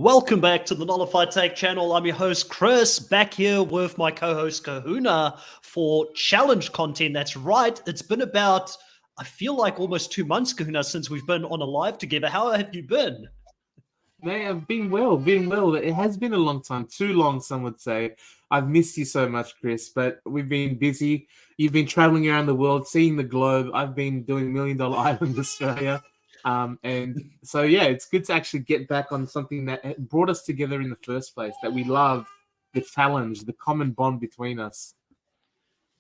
Welcome back to the Nullified Take channel. I'm your host, Chris, back here with my co-host, Kahuna, for challenge content. That's right. It's been about, I feel like almost 2 months, Kahuna, since we've been on a live together. How have you been? Mate, I've been well. It has been a long time, too long, some would say. I've missed you so much, Chris, but we've been busy. You've been traveling around the world, seeing the globe. I've been doing Million Dollar Island Australia. And so, yeah, it's good to actually get back on something that brought us together in the first place, that we love, the challenge, the common bond between us.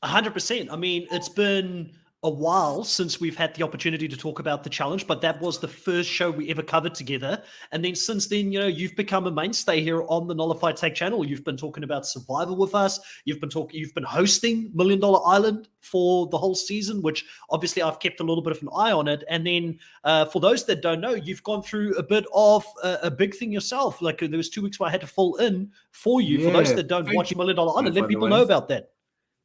100%. I mean, it's been a while since we've had the opportunity to talk about the challenge, but that was the first show we ever covered together. And then since then, you've become a mainstay here on the Nullified Take channel. You've been talking about Survivor with us. You've been hosting $1 Million Island for the whole season, which obviously I've kept a little bit of an eye on it. And then for those that don't know, you've gone through a bit of a big thing yourself. Like there was 2 weeks where I had to fill in for you. For those that don't watch $1 Million Island, let people know about that.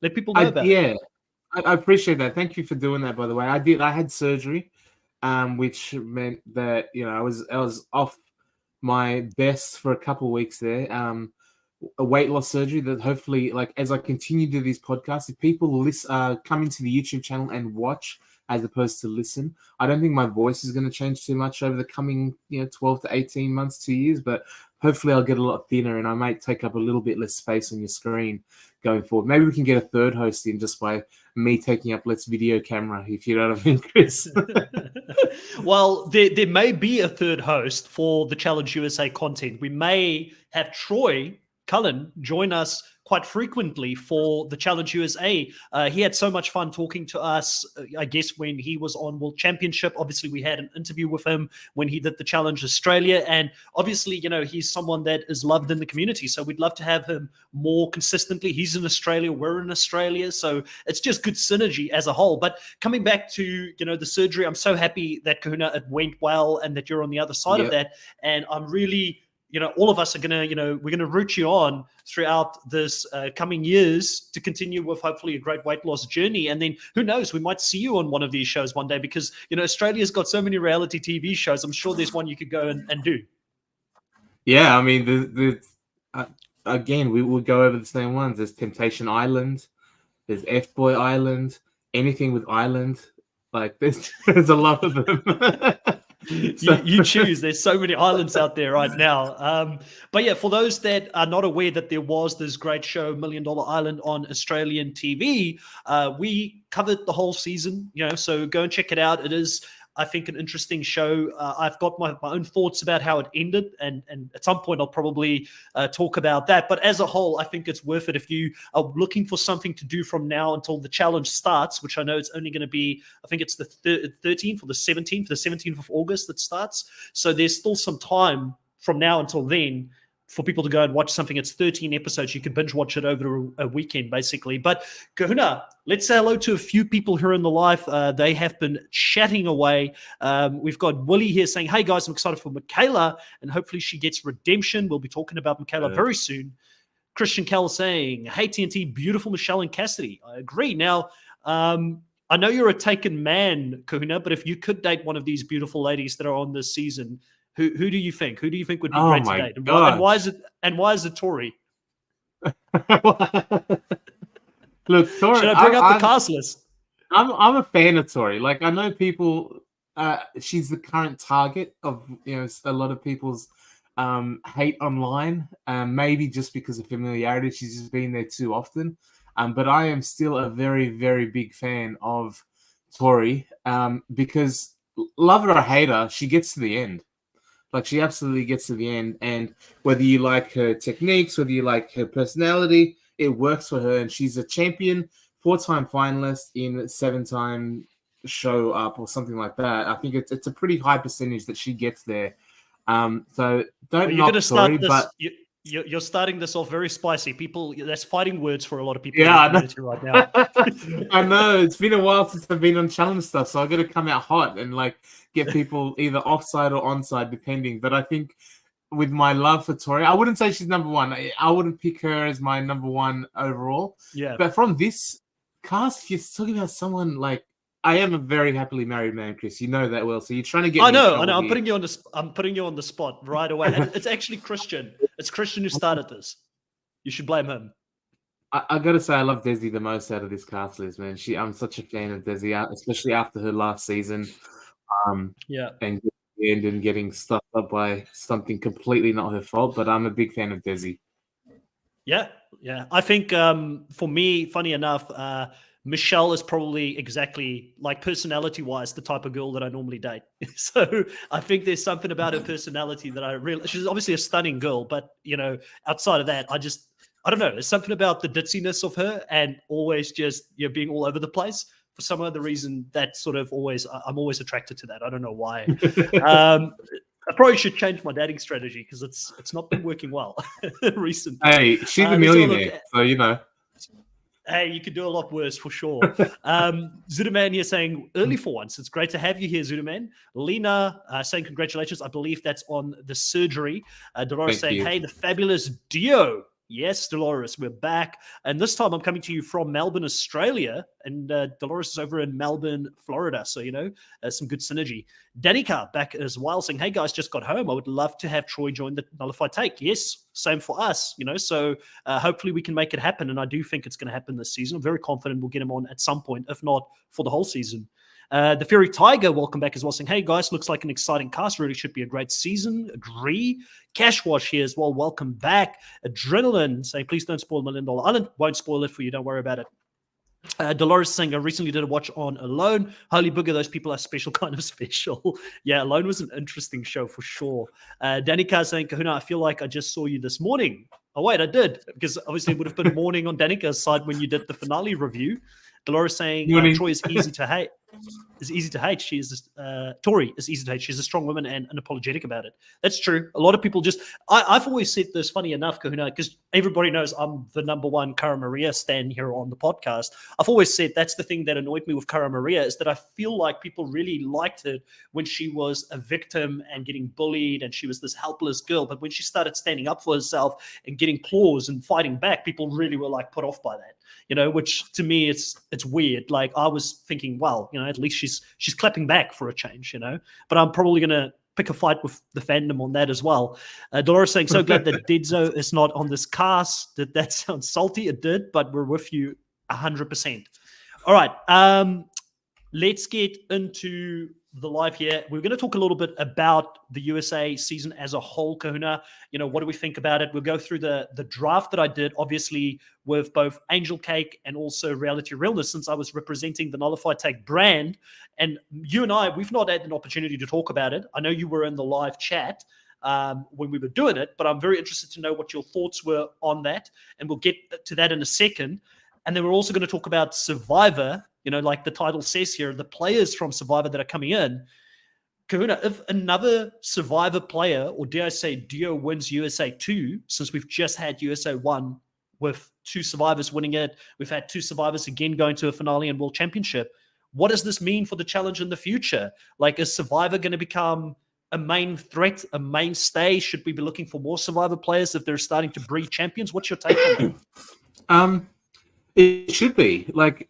Let people know about it. I appreciate that. Thank you for doing that, by the way. I had surgery, which meant that I was off my best for a couple of weeks there. A weight loss surgery that hopefully, like as I continue to do these podcasts, if people come into the YouTube channel and watch as opposed to listen, I don't think my voice is going to change too much over the coming 12 to 18 months, 2 years, but hopefully I'll get a lot thinner and I might take up a little bit less space on your screen going forward. Maybe we can get a third host in just by me taking up less video camera, if you know what I mean, Chris. Well, there may be a third host for the Challenge USA content. We may have Troy Cullen join us quite frequently for the Challenge USA. He had so much fun talking to us, I guess, when he was on World Championship. Obviously, we had an interview with him when he did the Challenge Australia. And obviously, he's someone that is loved in the community. So we'd love to have him more consistently. He's in Australia. We're in Australia. So it's just good synergy as a whole. But coming back to, the surgery, I'm so happy that, Kahuna, it went well and that you're on the other side of that. And I'm really... all of us are going to, we're going to root you on throughout this coming years to continue with hopefully a great weight loss journey. And then who knows, we might see you on one of these shows one day because, Australia's got so many reality TV shows. I'm sure there's one you could go and do. Yeah, I mean, again, we will go over the same ones. There's Temptation Island. There's F-Boy Island. Anything with Island. Like, there's a lot of them. You choose. There's so many islands out there right now. But yeah, for those that are not aware that there was this great show, $1 Million Island, on Australian TV, we covered the whole season, so go and check it out. It is, I think, an interesting show. I've got my own thoughts about how it ended, and at some point I'll probably talk about that. But as a whole, I think it's worth it if you are looking for something to do from now until the challenge starts, which I know it's only going to be, I think it's the 13th or the 17th of August that starts. So there's still some time from now until then for people to go and watch something. It's 13 episodes. You can binge watch it over a weekend, basically. But Kahuna, let's say hello to a few people here in the live. They have been chatting away. We've got Willie here saying, hey guys, I'm excited for Michaela, and hopefully she gets redemption. We'll be talking about Michaela very soon. Christian Kell saying, hey TNT, beautiful Michelle and Cassidy. I agree. Now, I know you're a taken man, Kahuna, but if you could date one of these beautiful ladies that are on this season, who do you think? Who do you think would be great to date? And why is it Tori? Look, Tori. Should I bring up the cast list? I'm a fan of Tori. Like, I know people. She's the current target of a lot of people's hate online. Maybe just because of familiarity, she's just been there too often. But I am still a very, very big fan of Tori because, love her or hate her, she gets to the end. Like, she absolutely gets to the end. And whether you like her techniques, whether you like her personality, it works for her. And she's a champion, 4-time finalist in 7-time show up or something like that. I think it's a pretty high percentage that she gets there. So don't knock Tori, but... You're starting this off very spicy. People, that's fighting words for a lot of people in the community right now. I know. It's been a while since I've been on challenge stuff, so I've got to come out hot and get people either offside or onside, depending. But I think with my love for Tori, I wouldn't say she's number one. I wouldn't pick her as my number one overall. Yeah. But from this cast, you're talking about someone like I am a very happily married man, Chris. You know that well. So you're trying to get I me in know. trouble I'm here. putting you on the spot right away. And it's actually Christian. It's Christian who started this. You should blame him. I gotta say, I love Desi the most out of this cast, Liz, man. I'm such a fan of Desi, especially after her last season. Yeah. And the end and getting stuffed up by something completely not her fault. But I'm a big fan of Desi. Yeah. I think for me, funny enough, Michelle is probably exactly like personality-wise the type of girl that I normally date. So I think there's something about her personality that I really. She's obviously a stunning girl, but outside of that, I don't know. There's something about the ditziness of her and always just being all over the place. For some other reason, that sort of I'm always attracted to that. I don't know why. I probably should change my dating strategy because it's not been working well recently. Hey, she's a millionaire, so you know. Hey, you could do a lot worse for sure. Zudaman here saying early for once. It's great to have you here, Zudaman. Lena saying congratulations. I believe that's on the surgery. Dolores saying, hey, the fabulous Dio. Yes, Dolores, we're back. And this time I'm coming to you from Melbourne, Australia. And Dolores is over in Melbourne, Florida. So, some good synergy. Danica back as well saying, hey, guys, just got home. I would love to have Troy join the Nullified Take. Yes, same for us, So hopefully we can make it happen. And I do think it's going to happen this season. I'm very confident we'll get him on at some point, if not for the whole season. The Fairy Tiger, welcome back as well, saying, hey guys, looks like an exciting cast. Really should be a great season. Agree. Cashwash here as well. Welcome back. Adrenaline saying, please don't spoil $1 Million Island. Won't spoil it for you. Don't worry about it. Dolores saying, I recently did a watch on Alone. Holy booger, those people are special, kind of special. Yeah, Alone was an interesting show for sure. Danica saying, Kahuna, I feel like I just saw you this morning. Oh, wait, I did. Because obviously it would have been morning on Danica's side when you did the finale review. Dolores saying, Troy is easy to hate. She is Tori is easy to hate. She's a strong woman and unapologetic about it. That's true. A lot of people just. I've always said this. Funny enough, Kahuna, because everybody knows I'm the #1 Cara Maria stan here on the podcast. I've always said that's the thing that annoyed me with Cara Maria is that I feel like people really liked it when she was a victim and getting bullied and she was this helpless girl. But when she started standing up for herself and getting claws and fighting back, people really were like put off by that. Which to me it's weird. Like I was thinking, well, at least she's clapping back for a change, But I'm probably gonna pick a fight with the fandom on that as well. Dolores saying, so glad that Dedzo is not on this cast. Did that sound salty? It did, but we're with you 100%. All right, let's get into the live here. We're going to talk a little bit about the USA season as a whole, Kahuna. What do we think about it? We'll go through the draft that I did, obviously, with both Angel Cake and also Reality Realness, since I was representing the Nullified Take brand. And you and I, we've not had an opportunity to talk about it. I know you were in the live chat when we were doing it, but I'm very interested to know what your thoughts were on that. And we'll get to that in a second. And then we're also going to talk about Survivor, like the title says here, the players from Survivor that are coming in. Kahuna, if another Survivor player, or dare I say Dio wins USA 2, since we've just had USA 1 with 2 survivors winning it, we've had 2 survivors again going to a finale and World Championship. What does this mean for the challenge in the future? Like, is Survivor going to become a main threat, a mainstay? Should we be looking for more Survivor players if they're starting to breed champions? What's your take on that? It should be. Like,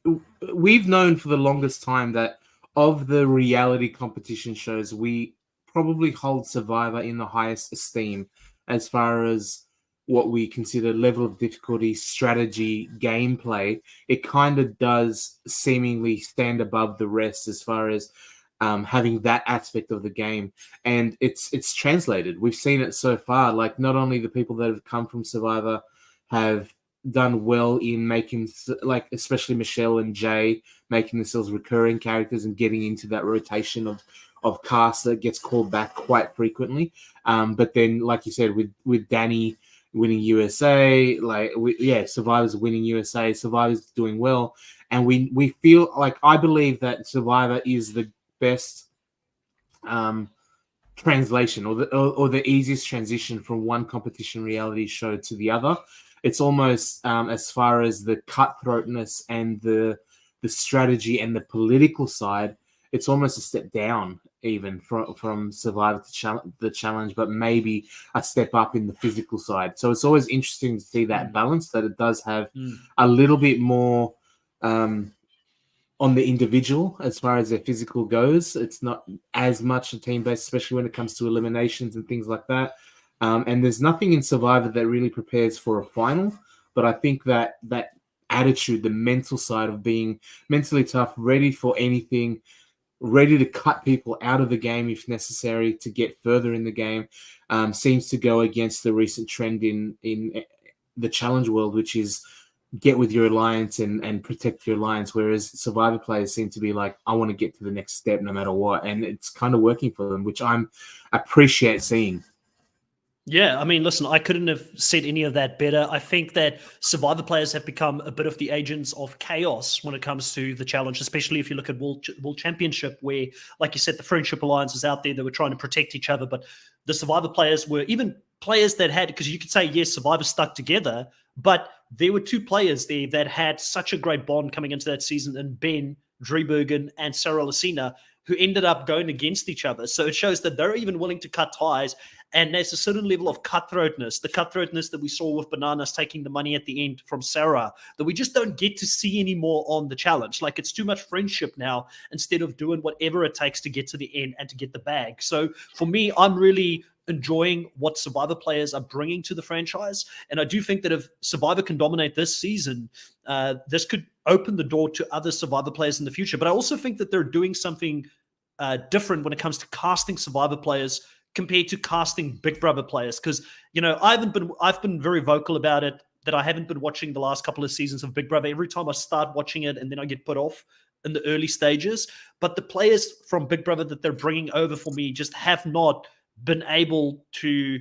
we've known for the longest time that of the reality competition shows, we probably hold Survivor in the highest esteem as far as what we consider level of difficulty, strategy, gameplay. It kind of does seemingly stand above the rest as far as having that aspect of the game. And it's translated. We've seen it so far. Like, not only the people that have come from Survivor have done well in making, like, especially Michelle and Jay, making themselves recurring characters and getting into that rotation of cast that gets called back quite frequently. But then, like you said, with Danny winning USA, Survivor's winning USA, Survivor's doing well, and we feel like, I believe that Survivor is the best translation or the easiest transition from one competition reality show to the other. It's almost as far as the cutthroatness and the strategy and the political side, it's almost a step down even from Survivor to the challenge, but maybe a step up in the physical side. So it's always interesting to see that balance, that it does have a little bit more on the individual as far as their physical goes. It's not as much a team based, especially when it comes to eliminations and things like that. And there's nothing in Survivor that really prepares for a final. But I think that attitude, the mental side of being mentally tough, ready for anything, ready to cut people out of the game if necessary to get further in the game, seems to go against the recent trend in the challenge world, which is get with your alliance and protect your alliance, whereas Survivor players seem to be like, I want to get to the next step no matter what, and it's kind of working for them, which I'm appreciate seeing. Yeah, I mean, listen, I couldn't have said any of that better. I think that Survivor players have become a bit of the agents of chaos when it comes to the challenge, especially if you look at World Championship, where, like you said, the Friendship Alliance is out there. They were trying to protect each other, but the Survivor players were even players that had, because you could say, yes, Survivor stuck together, but there were two players there that had such a great bond coming into that season, and Ben Driebergen and Sarah Lucina, who ended up going against each other. So it shows that they're even willing to cut ties. And there's a certain level of cutthroatness, the cutthroatness that we saw with Bananas taking the money at the end from Sarah, that we just don't get to see anymore on the challenge. Like, it's too much friendship now instead of doing whatever it takes to get to the end and to get the bag. So for me, I'm really enjoying what Survivor players are bringing to the franchise. And I do think that if Survivor can dominate this season, this could open the door to other Survivor players in the future. But I also think that they're doing something different when it comes to casting Survivor players compared to casting Big Brother players. Because, you know, I've been very vocal about it, that I haven't been watching the last couple of seasons of Big Brother. Every time I start watching it, and then I get put off in the early stages. But the players from Big Brother that they're bringing over for me just have not been able to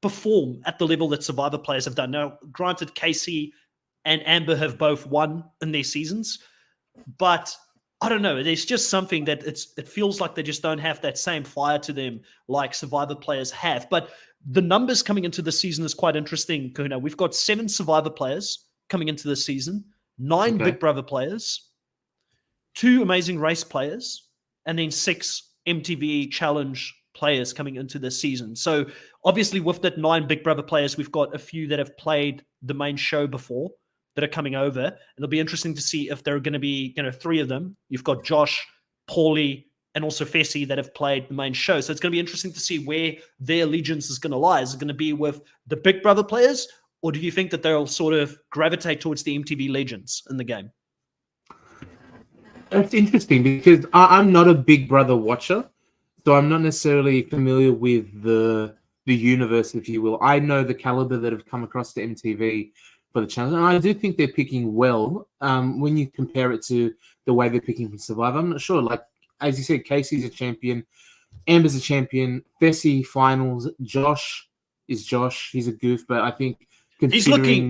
perform at the level that Survivor players have done. Now, granted, Casey and Amber have both won in their seasons, but I don't know. There's just something that it feels like they just don't have that same fire to them like Survivor players have. But the numbers coming into the season is quite interesting, Kahuna. We've got 7 Survivor players coming into the season, 9 Big Brother players, 2 Amazing Race players, and then 6 MTV Challenge players coming into this season. So obviously with that 9 Big Brother players, we've got a few that have played the main show before that are coming over. And it'll be interesting to see if there are going to be, 3 of them. You've got Josh, Paulie, and also Fessy that have played the main show. So it's going to be interesting to see where their allegiance is going to lie. Is it going to be with the Big Brother players, or do you think that they'll sort of gravitate towards the MTV legends in the game? That's interesting because I'm not a Big Brother watcher, so I'm not necessarily familiar with the universe, if you will. I know the caliber that have come across to MTV for the challenge, and I do think they're picking well. When you compare it to the way they're picking from Survivor, I'm not sure. Like, as you said, Casey's a champion, Amber's a champion, Fessy finals, Josh is Josh. He's a goof, but I think he's looking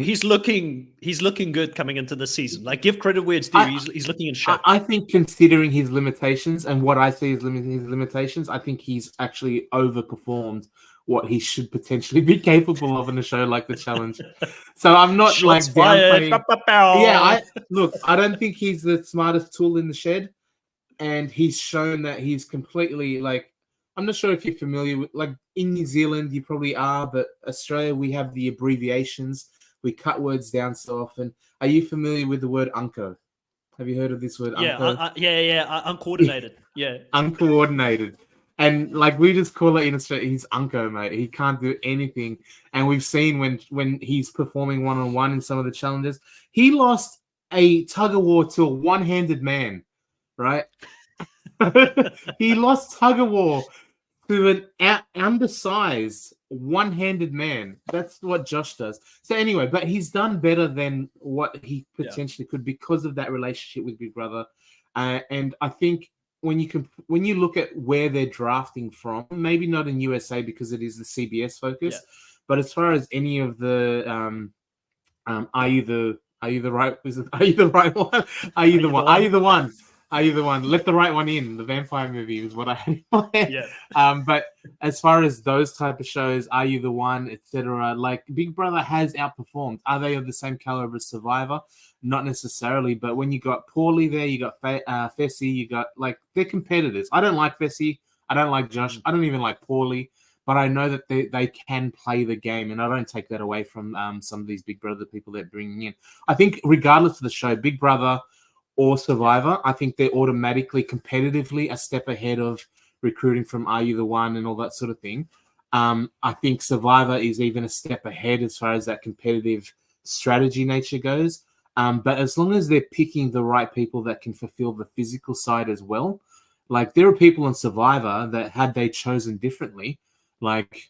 good coming into the season. Like, give credit where it's due. He's looking in shape. I think, considering his limitations and what I see as his limitations, I think he's actually overperformed what he should potentially be capable of in a show like the challenge. So I'm not Shots like downplaying. Yeah, I don't think he's the smartest tool in the shed, and he's shown that he's completely like. I'm not sure if you're familiar with, like, in New Zealand, you probably are, but Australia, we have the abbreviations. We cut words down so often. Are you familiar with the word unco? Have you heard of this word? Yeah, unco? uncoordinated. Yeah, Uncoordinated. And like, we just call it in Australia, he's unco, mate. He can't do anything. And we've seen when he's performing one-on-one in some of the challenges, he lost a tug of war to a one-handed man, right? He lost tug of war to an undersized one-handed man. That's what Josh does. So anyway, but he's done better than what he potentially could because of that relationship with Big Brother. And I think when you look at where they're drafting from, maybe not in USA because it is the CBS focus, but as far as any of the are you the right one? Are you the one? Are you the one? Let the right one in. The vampire movie was what I had in my head. Yeah. But as far as those type of shows, Are You the One, etc., like, Big Brother has outperformed. Are they of the same caliber as Survivor? Not necessarily. But when you got Paulie there, you got Fessy, you got, like, they're competitors. I don't like Fessy. I don't like Josh. I don't even like Paulie. But I know that they can play the game, and I don't take that away from some of these Big Brother people they're bringing in. I think regardless of the show, Big Brother or Survivor. I think they're automatically, competitively a step ahead of recruiting from Are You the One and all that sort of thing. I think Survivor is even a step ahead as far as that competitive strategy nature goes. But as long as they're picking the right people that can fulfill the physical side as well, like there are people in Survivor that had they chosen differently, like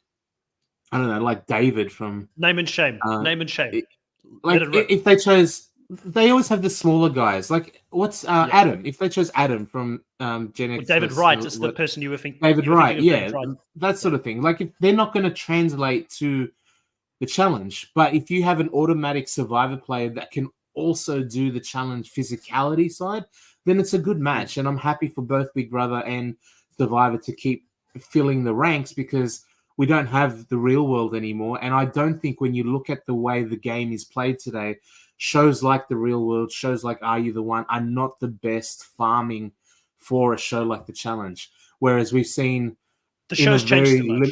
I don't know, like David from Name and shame. Name and shame. Like Let it rip. if they chose, they always have the smaller guys. Like what's Adam? If they chose Adam from Gen Well, X, David versus, Wright is the person you were thinking. David You were Wright, thinking of David yeah, Wright. that sort of thing. Like if they're not going to translate to the challenge, but if you have an automatic Survivor player that can also do the challenge physicality side, then it's a good match. And I'm happy for both Big Brother and Survivor to keep filling the ranks because we don't have the real world anymore. And I don't think when you look at the way the game is played today, shows like the real world, shows like Are You the One are not the best farming for a show like the challenge. Whereas we've seen The in a show's changed too very much.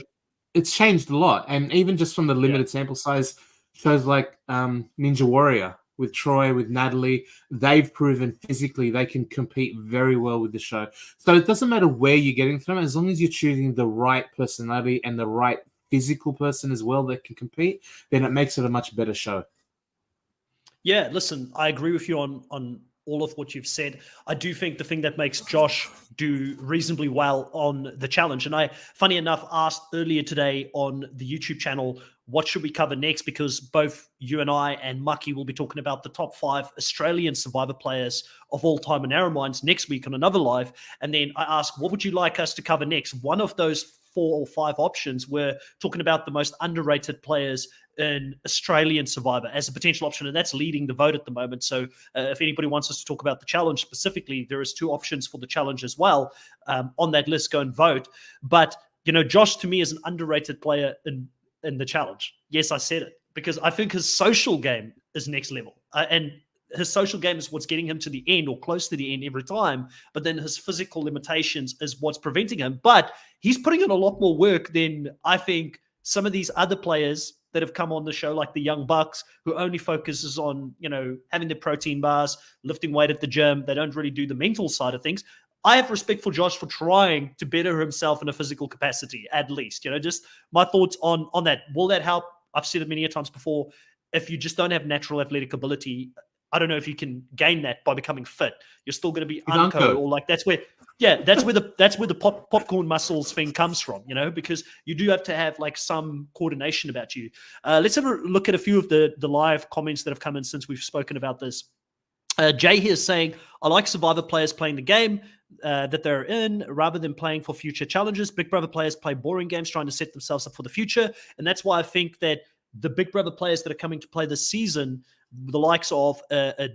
it's changed a lot. And even just from the limited sample size, shows like Ninja Warrior with Troy, with Natalie, they've proven physically they can compete very well with the show. So it doesn't matter where you're getting from, as long as you're choosing the right personality and the right physical person as well that can compete, then it makes it a much better show. Yeah, listen, I agree with you on all of what you've said. I do think the thing that makes Josh do reasonably well on the challenge, and I, funny enough, asked earlier today on the YouTube channel, what should we cover next? Because both you and I and Mucky will be talking about the top 5 Australian Survivor players of all time in our minds next week on another live. And then I asked, what would you like us to cover next? One of those 4 or 5 options, we're talking about the most underrated players in Australian Survivor as a potential option, and that's leading the vote at the moment. So if anybody wants us to talk about the challenge specifically, there is 2 options for the challenge as well on that list. Go and vote. But Josh to me is an underrated player in the challenge. Yes, I said it because I think his social game is next level, and his social game is what's getting him to the end or close to the end every time. But then his physical limitations is what's preventing him. But he's putting in a lot more work than I think some of these other players that have come on the show, like the Young Bucks, who only focuses on, having their protein bars, lifting weight at the gym. They don't really do the mental side of things. I have respect for Josh for trying to better himself in a physical capacity, at least. Just my thoughts on that. Will that help? I've said it many times before. If you just don't have natural athletic ability, I don't know if you can gain that by becoming fit. You're still going to be unco, or like that's where the popcorn muscles thing comes from, because you do have to have like some coordination about you. Let's have a look at a few of the live comments that have come in since we've spoken about this. Jay here is saying, I like Survivor players playing the game that they're in rather than playing for future challenges. Big Brother players play boring games trying to set themselves up for the future. And that's why I think that the Big Brother players that are coming to play this season, the likes of a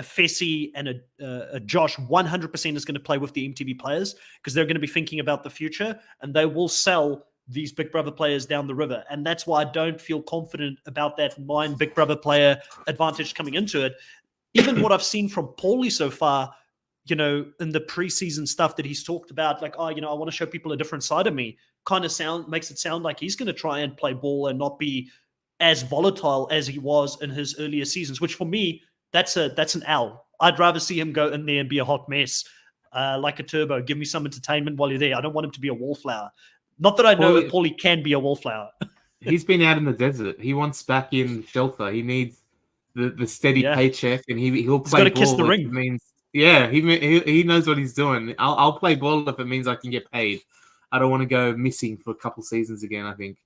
Fessy and a Josh, 100% is going to play with the MTV players because they're going to be thinking about the future and they will sell these Big Brother players down the river. And that's why I don't feel confident about that Big Brother player advantage coming into it. Even what I've seen from Paulie so far, in the preseason stuff that he's talked about, like, I want to show people a different side of me, kind of makes it sound like he's going to try and play ball and not be as volatile as he was in his earlier seasons, which for me, that's an L. I'd rather see him go in there and be a hot mess, like a turbo. Give me some entertainment while you're there. I don't want him to be a wallflower. Not that I know if Paulie can be a wallflower. He's been out in the desert. He wants back in shelter. He needs the steady paycheck, and he'll play ball. Kiss the ring. It means, he knows what he's doing. I'll play ball if it means I can get paid. I don't want to go missing for a couple seasons again, I think.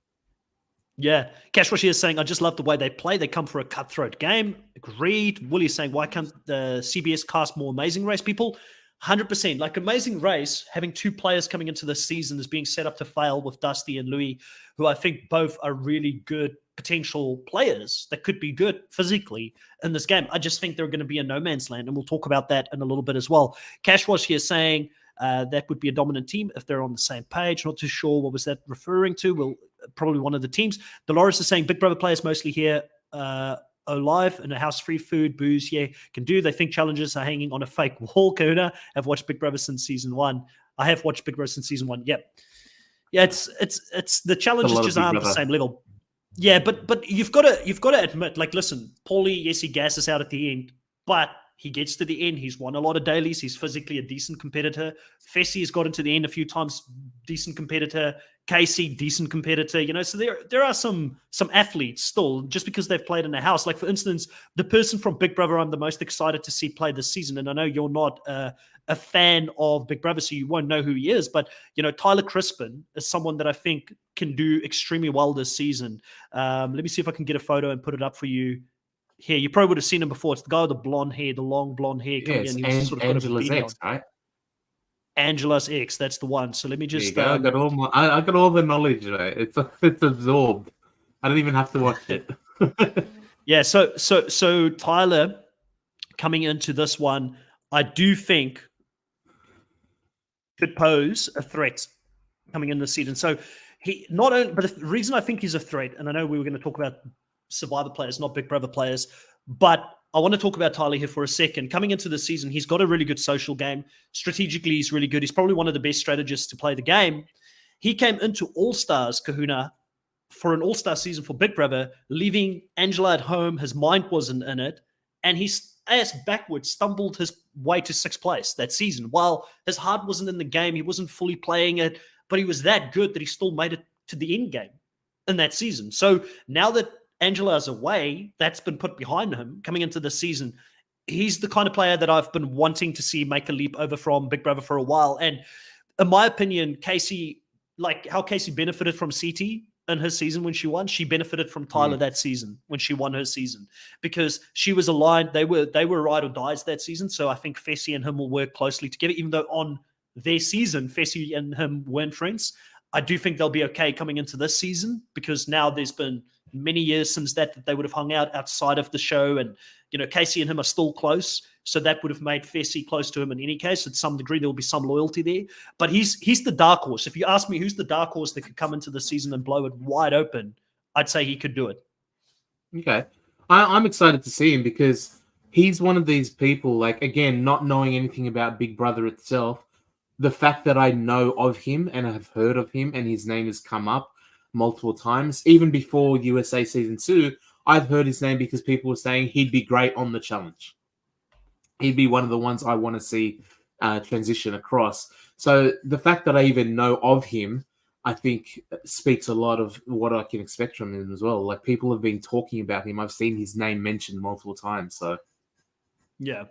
Yeah. Cash Roshi is saying, I just love the way they play. They come for a cutthroat game. Agreed. Willie is saying, why can't the CBS cast more Amazing Race people? 100%. Like Amazing Race, having 2 players coming into this season is being set up to fail with Dusty and Louis, who I think both are really good potential players that could be good physically in this game. I just think they're going to be a no man's land, and we'll talk about that in a little bit as well. Cash Wash here saying that would be a dominant team if they're on the same page. Not too sure what was that referring to. Well, probably one of the teams. Dolores is saying Big Brother players mostly here live in a house, free food, booze, can do. They think challenges are hanging on a fake wall. Kahuna, I've watched Big Brother since season 1. I have watched Big Brother since season 1. Yep. Yeah, it's the challenges just aren't the same level. Yeah, but you've got to admit, like, listen, Paulie, yes, he gasses out at the end, but he gets to the end. He's won a lot of dailies. He's physically a decent competitor. Fessy has gotten to the end a few times, decent competitor. Casey, decent competitor. So there are some athletes still, just because they've played in a house. Like, for instance, the person from Big Brother I'm the most excited to see play this season, and I know you're not a fan of Big Brother, so you won't know who he is, but Tyler Crispin is someone that I think can do extremely well this season. Let me see if I can get a photo and put it up for you here. You probably would have seen him before. It's the guy with the blonde hair, the long blonde hair coming in. He was sort of Angela's ex, right? Angela's ex, that's the one. So let me just. There you go. I got all the knowledge, right? It's absorbed. I don't even have to watch it. Yeah. So Tyler coming into this one, I do think could pose a threat coming in this season. So he not only, but the reason I think he's a threat, and I know we were going to talk about Survivor players, not Big Brother players, but I want to talk about Tyler here for a second. Coming into the season, he's got a really good social game. Strategically, he's really good. He's probably one of the best strategists to play the game. He came into All-Stars, Kahuna, for an All-Star season for Big Brother, leaving Angela at home. His mind wasn't in it. And he's ass backwards stumbled his way to 6th place that season. While his heart wasn't in the game, he wasn't fully playing it, but he was that good that he still made it to the end game in that season. So now that Angela is away, that's been put behind him coming into the season. He's the kind of player that I've been wanting to see make a leap over from Big Brother for a while. And in my opinion, Casey, like how Casey benefited from CT in his season when she won, she benefited from Tyler that season when she won her season, because she was aligned. They were ride or dies that season. So I think Fessy and him will work closely together, even though on their season, Fessy and him weren't friends. I do think they'll be okay coming into this season, because now there's been many years since that they would have hung out outside of the show, and Casey and him are still close, so that would have made Fessy close to him in any case. At some degree, there will be some loyalty there, but he's the dark horse. If you ask me who's the dark horse that could come into the season and blow it wide open, I'd say he could do it. Okay, I'm excited to see him, because he's one of these people, like, again, not knowing anything about Big Brother itself, the fact that I know of him and have heard of him and his name has come up multiple times, even before USA Season 2, I've heard his name because people were saying he'd be great on the challenge. He'd be one of the ones I want to see transition across. So the fact that I even know of him, I think speaks a lot of what I can expect from him as well. Like, people have been talking about him. I've seen his name mentioned multiple times. So yeah.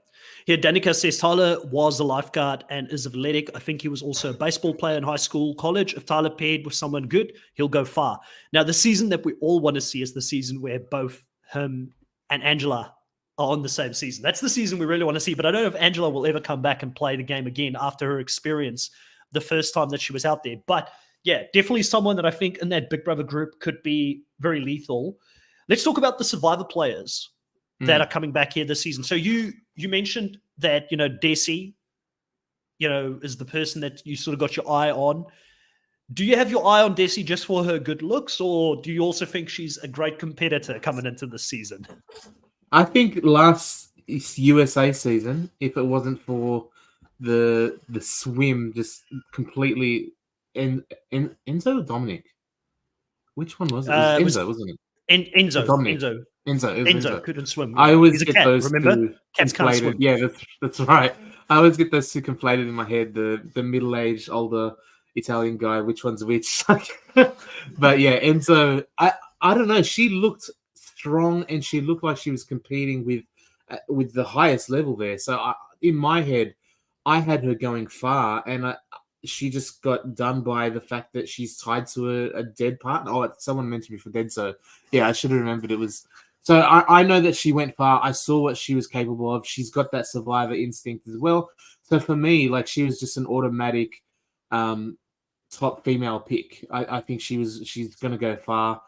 Here, Danica says Tyler was a lifeguard and is athletic. I think he was also a baseball player in high school, college. If Tyler paired with someone good, he'll go far. Now, the season that we all want to see is the season where both him and Angela are on the same season. That's the season we really want to see. But I don't know if Angela will ever come back and play the game again after her experience the first time that she was out there. But yeah, definitely someone that I think in that Big Brother group could be very lethal. Let's talk about the Survivor players that are coming back here this season. So you mentioned that, Desi, is the person that you sort of got your eye on. Do you have your eye on Desi just for her good looks, or do you also think she's a great competitor coming into this season? I think last USA season, if it wasn't for the swim, just completely Enzo or Dominic? Which one was it? It was Enzo, wasn't it? Enzo couldn't swim. I always He's get cat, those remember? two Cats can't conflated. swim. Yeah, that's right. I always get those two conflated in my head. The middle-aged, older Italian guy. Which one's which? But yeah, Enzo. I don't know. She looked strong, and she looked like she was competing with the highest level there. So in my head, I had her going far, and she just got done by the fact that she's tied to a dead partner. Oh, someone mentioned me for dead, so yeah, I should have remembered it was. So I know that she went far. I saw what she was capable of. She's got that survivor instinct as well. So for me, like, she was just an automatic top female pick. I think she's going to go far.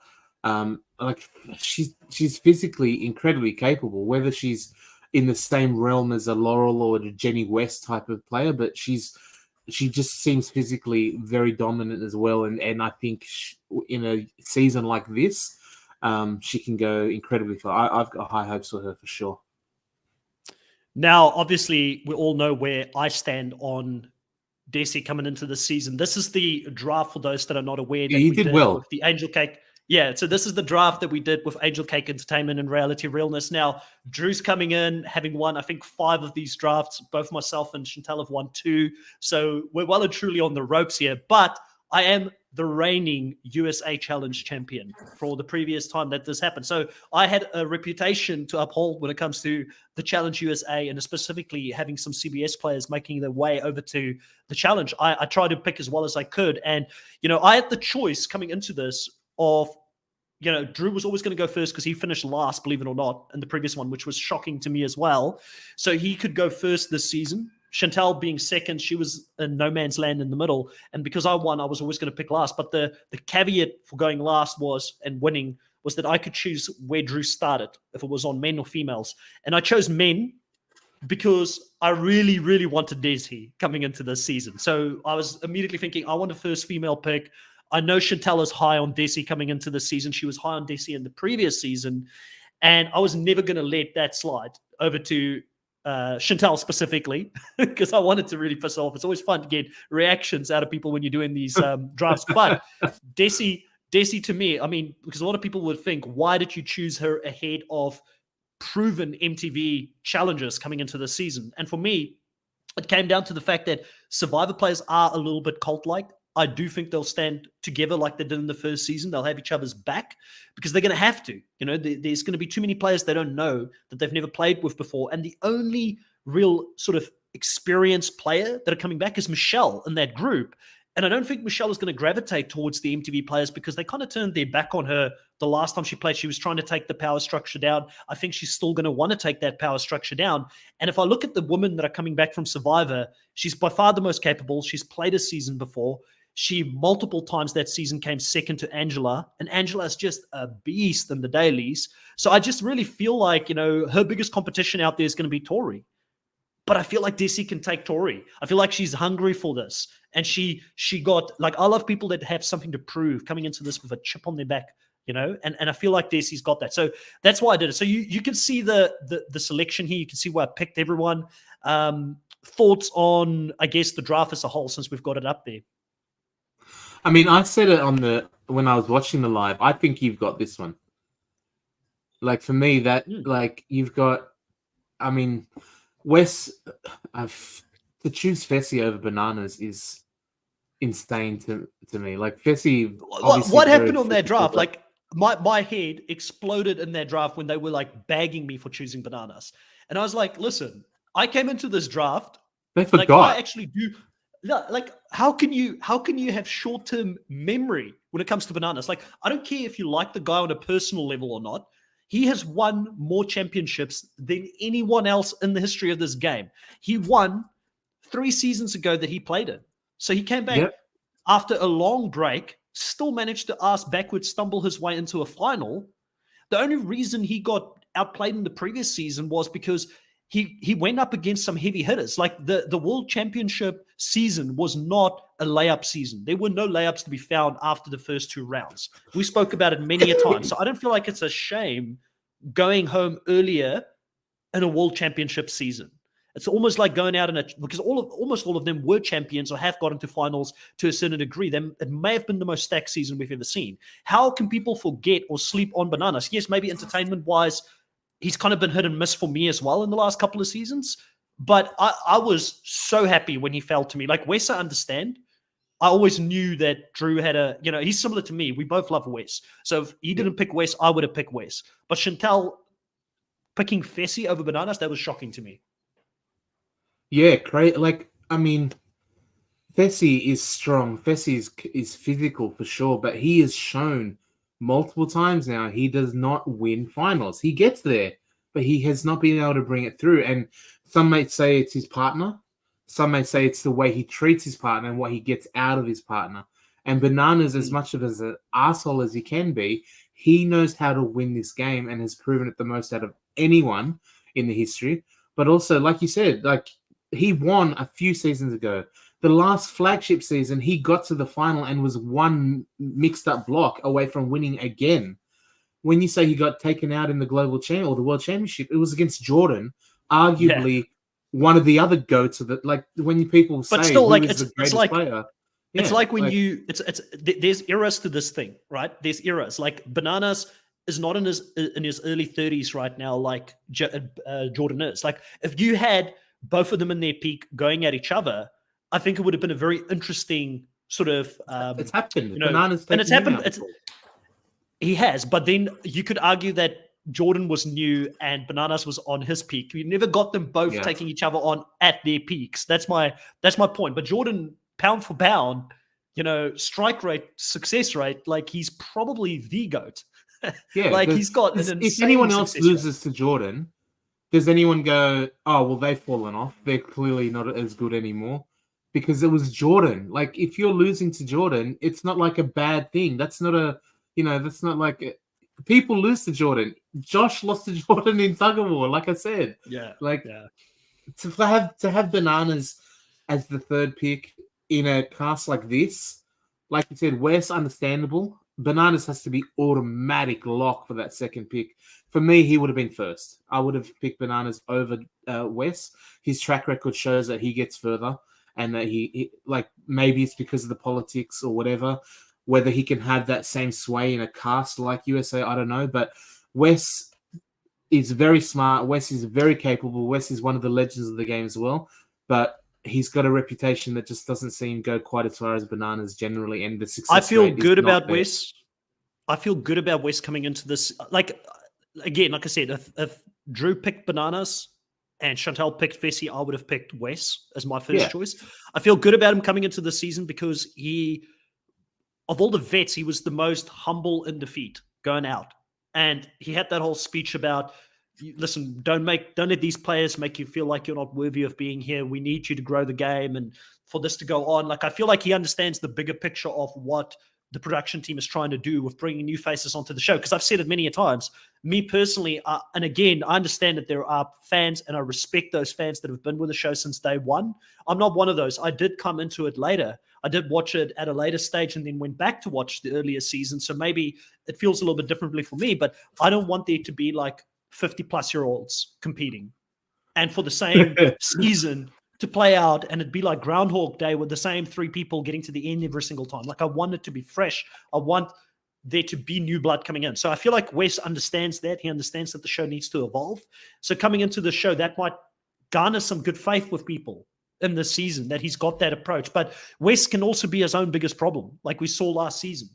Like, she's physically incredibly capable. Whether she's in the same realm as a Laurel or a Jenny West type of player, but she just seems physically very dominant as well. And I think in a season like this, she can go incredibly far. I've got high hopes for her for sure. Now, obviously, we all know where I stand on Desi coming into the season. This is the draft for those that are not aware. That you did well with the Angel Cake. Yeah, so this is the draft that we did with Angel Cake Entertainment and Reality Realness. Now, Drew's coming in, having won, I think, 5 of these drafts. Both myself and Chantal have won 2. So we're well and truly on the ropes here. But I am the reigning USA Challenge champion for the previous time that this happened. So I had a reputation to uphold when it comes to the Challenge USA, and specifically having some CBS players making their way over to the Challenge. I tried to pick as well as I could. And, I had the choice coming into this of, Drew was always going to go first because he finished last, believe it or not, in the previous one, which was shocking to me as well. So he could go first this season. Chantal being second, she was in no man's land in the middle. And because I won, I was always going to pick last. But the caveat for going last and winning was that I could choose where Drew started, if it was on men or females. And I chose men because I really, really wanted Desi coming into this season. So I was immediately thinking, I want a first female pick. I know Chantal is high on Desi coming into the season. She was high on Desi in the previous season. And I was never going to let that slide over to Chantal specifically, because I wanted to really piss off. It's always fun to get reactions out of people when you're doing these drafts. But Desi to me, I mean, because a lot of people would think, why did you choose her ahead of proven MTV challengers coming into the season? And for me, it came down to the fact that Survivor players are a little bit cult-like. I do think they'll stand together like they did in the first season. They'll have each other's back because they're going to have to. There's going to be too many players they don't know that they've never played with before. And the only real sort of experienced player that are coming back is Michelle in that group. And I don't think Michelle is going to gravitate towards the MTV players because they kind of turned their back on her the last time she played. She was trying to take the power structure down. I think she's still going to want to take that power structure down. And if I look at the women that are coming back from Survivor, she's by far the most capable. She's played a season before. She multiple times that season came second to Angela, and Angela is just a beast in the dailies. So I just really feel like, her biggest competition out there is going to be Tori. But I feel like Desi can take Tori. I feel like she's hungry for this. And she got, I love people that have something to prove coming into this with a chip on their back, and I feel like Desi's got that. So that's why I did it. So you can see the selection here. You can see where I picked everyone. Thoughts on, I guess, the draft as a whole, since we've got it up there. I mean, I said it when I was watching the live. I think you've got this one. Like, for me, you've got, I mean, Wes, to choose Fessy over Bananas is insane to me. Like, Fessy. What happened on that draft? Like, my head exploded in that draft when they were bagging me for choosing Bananas. And I was like, listen, I came into this draft. They forgot. I actually do. How can you have short-term memory when it comes to Bananas? I don't care if you like the guy on a personal level or not. He has won more championships than anyone else in the history of this game. He won 3 seasons ago that he played it. So he came back after a long break, still managed to ass backwards, stumble his way into a final. The only reason he got outplayed in the previous season was because he went up against some heavy hitters. The World Championship season was not a layup season. There were no layups to be found after the first 2 rounds. We spoke about it many a time. So I don't feel like it's a shame going home earlier in a World Championship season. It's almost like going out because almost all of them were champions or have gotten to finals to a certain degree. It may have been the most stacked season we've ever seen. How can people forget or sleep on Bananas? Yes, maybe entertainment-wise, he's kind of been hit and miss for me as well in the last couple of seasons. But I was so happy when he fell to me. Like, Wes, I understand. I always knew that Drew had he's similar to me. We both love Wes. So if he didn't pick Wes, I would have picked Wes. But Chantal picking Fessy over Bananas, that was shocking to me. Yeah, great. I mean, Fessy is strong. Fessy is physical for sure, but he has shown multiple times now he does not win finals. He gets there, but he has not been able to bring it through. And some may say it's his partner. Some may say it's the way he treats his partner and what he gets out of his partner. And Bananas, as much of an asshole as he can be, he knows how to win this game and has proven it the most out of anyone in the history. But also, like you said, he won a few seasons ago. The last flagship season, he got to the final and was one mixed up block away from winning again. When you say he got taken out in the global champ or the world championship, it was against Jordan, arguably one of the other goats of it. Like, when people say, but still, who is the greatest player? It's Yeah, like when there's eras to this thing, right? There's eras. Like Bananas is not in his early 30s right now, like Jordan is. Like if you had both of them in their peak going at each other, I think it would have been a very interesting sort of it's happened. you know, Bananas and it's taken him happened. out before. He has, but then you could argue that Jordan was new and Bananas was on his peak. You never got them both taking each other on at their peaks. That's my point. But Jordan, pound for pound, strike rate, success rate, like he's probably the GOAT. Yeah, like he's got an insane if anyone else success loses to Jordan, does anyone go, oh, well, they've fallen off. They're clearly not as good anymore because it was Jordan. Like, if you're losing to Jordan, it's not like a bad thing. That's not that's not like people lose to Jordan. Josh lost to Jordan in tug of war, like I said. Yeah. Like, yeah. to have Bananas as the third pick in a cast like this, like you said, Wes, understandable. Bananas has to be automatic lock for that second pick. For me, he would have been first. I would have picked Bananas over Wes. His track record shows that he gets further, and that he like maybe it's because of the politics or whatever. Whether he can have that same sway in a cast like USA, I don't know. But Wes is very smart. Wes is very capable. Wes is one of the legends of the game as well. But he's got a reputation that just doesn't seem go quite as far as Bananas generally, and the success I feel rate good is not about there. Wes. I feel good about Wes coming into this. Like again, like I said, if Drew picked Bananas and Chantal picked Fessy, I would have picked Wes as my first choice. I feel good about him coming into the season because of all the vets, he was the most humble in defeat going out, and he had that whole speech about, listen, don't let these players make you feel like you're not worthy of being here. We need you to grow the game and for this to go on. Like, I feel like he understands the bigger picture of what the production team is trying to do with bringing new faces onto the show. Because I've said it many a times, me personally, and again, I understand that there are fans and I respect those fans that have been with the show since day one. I'm not one of those. I did come into it later. I did watch it at a later stage and then went back to watch the earlier season. So maybe it feels a little bit differently for me, but I don't want there to be like 50-plus-year-olds competing and for the same season to play out and it'd be like Groundhog Day with the same three people getting to the end every single time. Like, I want it to be fresh. I want there to be new blood coming in. So I feel like Wes understands that. He understands that the show needs to evolve. So coming into the show, that might garner some good faith with people in this season that he's got that approach. But Wes can also be his own biggest problem, like we saw last season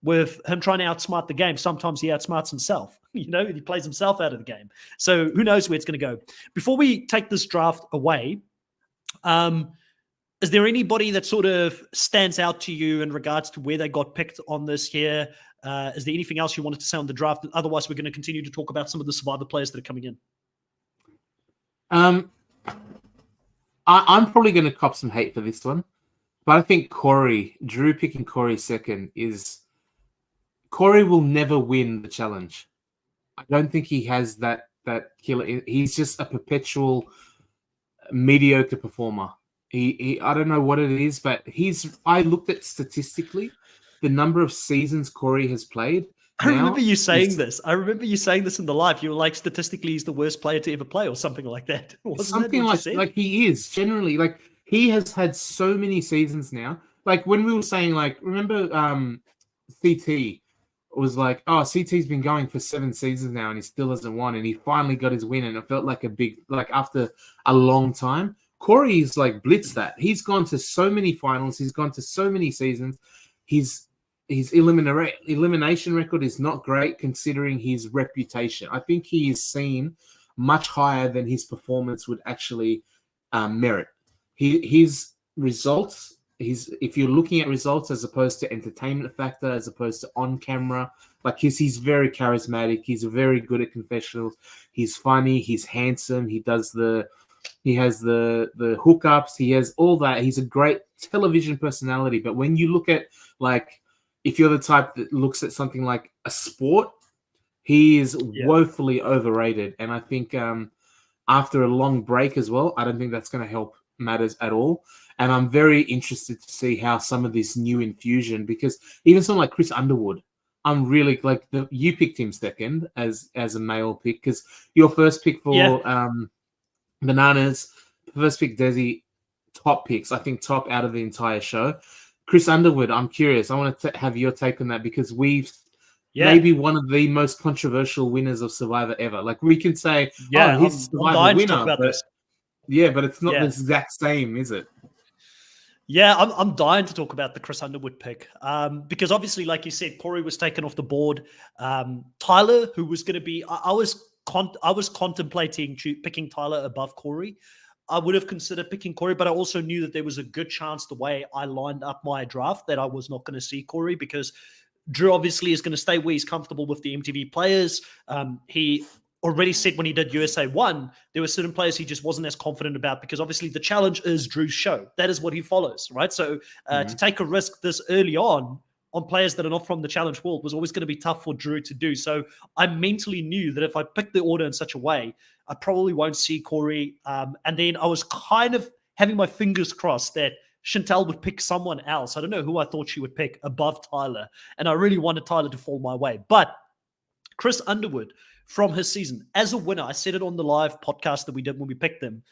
with him trying to outsmart the game. Sometimes he outsmarts himself. He plays himself out of the game. So who knows where it's going to go. Before we take this draft away, is there anybody that sort of stands out to you in regards to where they got picked on this here? Is there anything else you wanted to say on the draft? Otherwise, we're going to continue to talk about some of the Survivor players that are coming in. I'm probably going to cop some hate for this one, but I think Drew picking Corey second Corey will never win the challenge. I don't think he has that killer. He's just a perpetual mediocre performer. I don't know what it is, but I looked at statistically the number of seasons Corey has played. I remember you saying this. I remember you saying this in the live. You were like, statistically, he's the worst player to ever play, or something like that. Something like he is generally, like, he has had so many seasons now. Like when we were saying, like, remember CT was like, oh, CT's been going for 7 seasons now and he still hasn't won, and he finally got his win, and it felt like a big, like, after a long time. Corey's like blitzed that. He's gone to so many finals. He's gone to so many seasons. His elimination record is not great considering his reputation. I think he is seen much higher than his performance would actually merit. His results, if you're looking at results as opposed to entertainment factor, as opposed to on camera, like he's very charismatic. He's very good at confessionals. He's funny. He's handsome. He has the hookups. He has all that. He's a great television personality. But when you look at, like, if you're the type that looks at something like a sport, he is woefully overrated. And I think after a long break as well, I don't think that's going to help matters at all. And I'm very interested to see how some of this new infusion, because even someone like Chris Underwood, I'm really like you picked him second as a male pick, because your first pick for Bananas, first pick Desi, top picks, I think top out of the entire show. Chris Underwood, I'm curious. I want to have your take on that because we've Yeah, maybe one of the most controversial winners of Survivor ever. Like we can say, oh, yeah, he's I'm Survivor dying to talk winner, about but this. yeah, but it's not the Yeah. exact same, is it? Yeah, I'm dying to talk about the Chris Underwood pick because obviously, like you said, Corey was taken off the board. Tyler, who was going to be, I was contemplating picking Tyler above Corey. I would have considered picking Corey, but I also knew that there was a good chance the way I lined up my draft that I was not going to see Corey because Drew obviously is going to stay where he's comfortable with the MTV players. He already said when he did USA 1, there were certain players he just wasn't as confident about because obviously the challenge is Drew's show. That is what he follows, right? So to take a risk this early on players that are not from the challenge world was always going to be tough for Drew to do. So I mentally knew that if I picked the order in such a way, I probably won't see Corey. And then I was kind of having my fingers crossed that Chantel would pick someone else. I don't know who I thought she would pick above Tyler. And I really wanted Tyler to fall my way. But Chris Underwood, from his season, as a winner, I said it on the live podcast that we did when we picked him,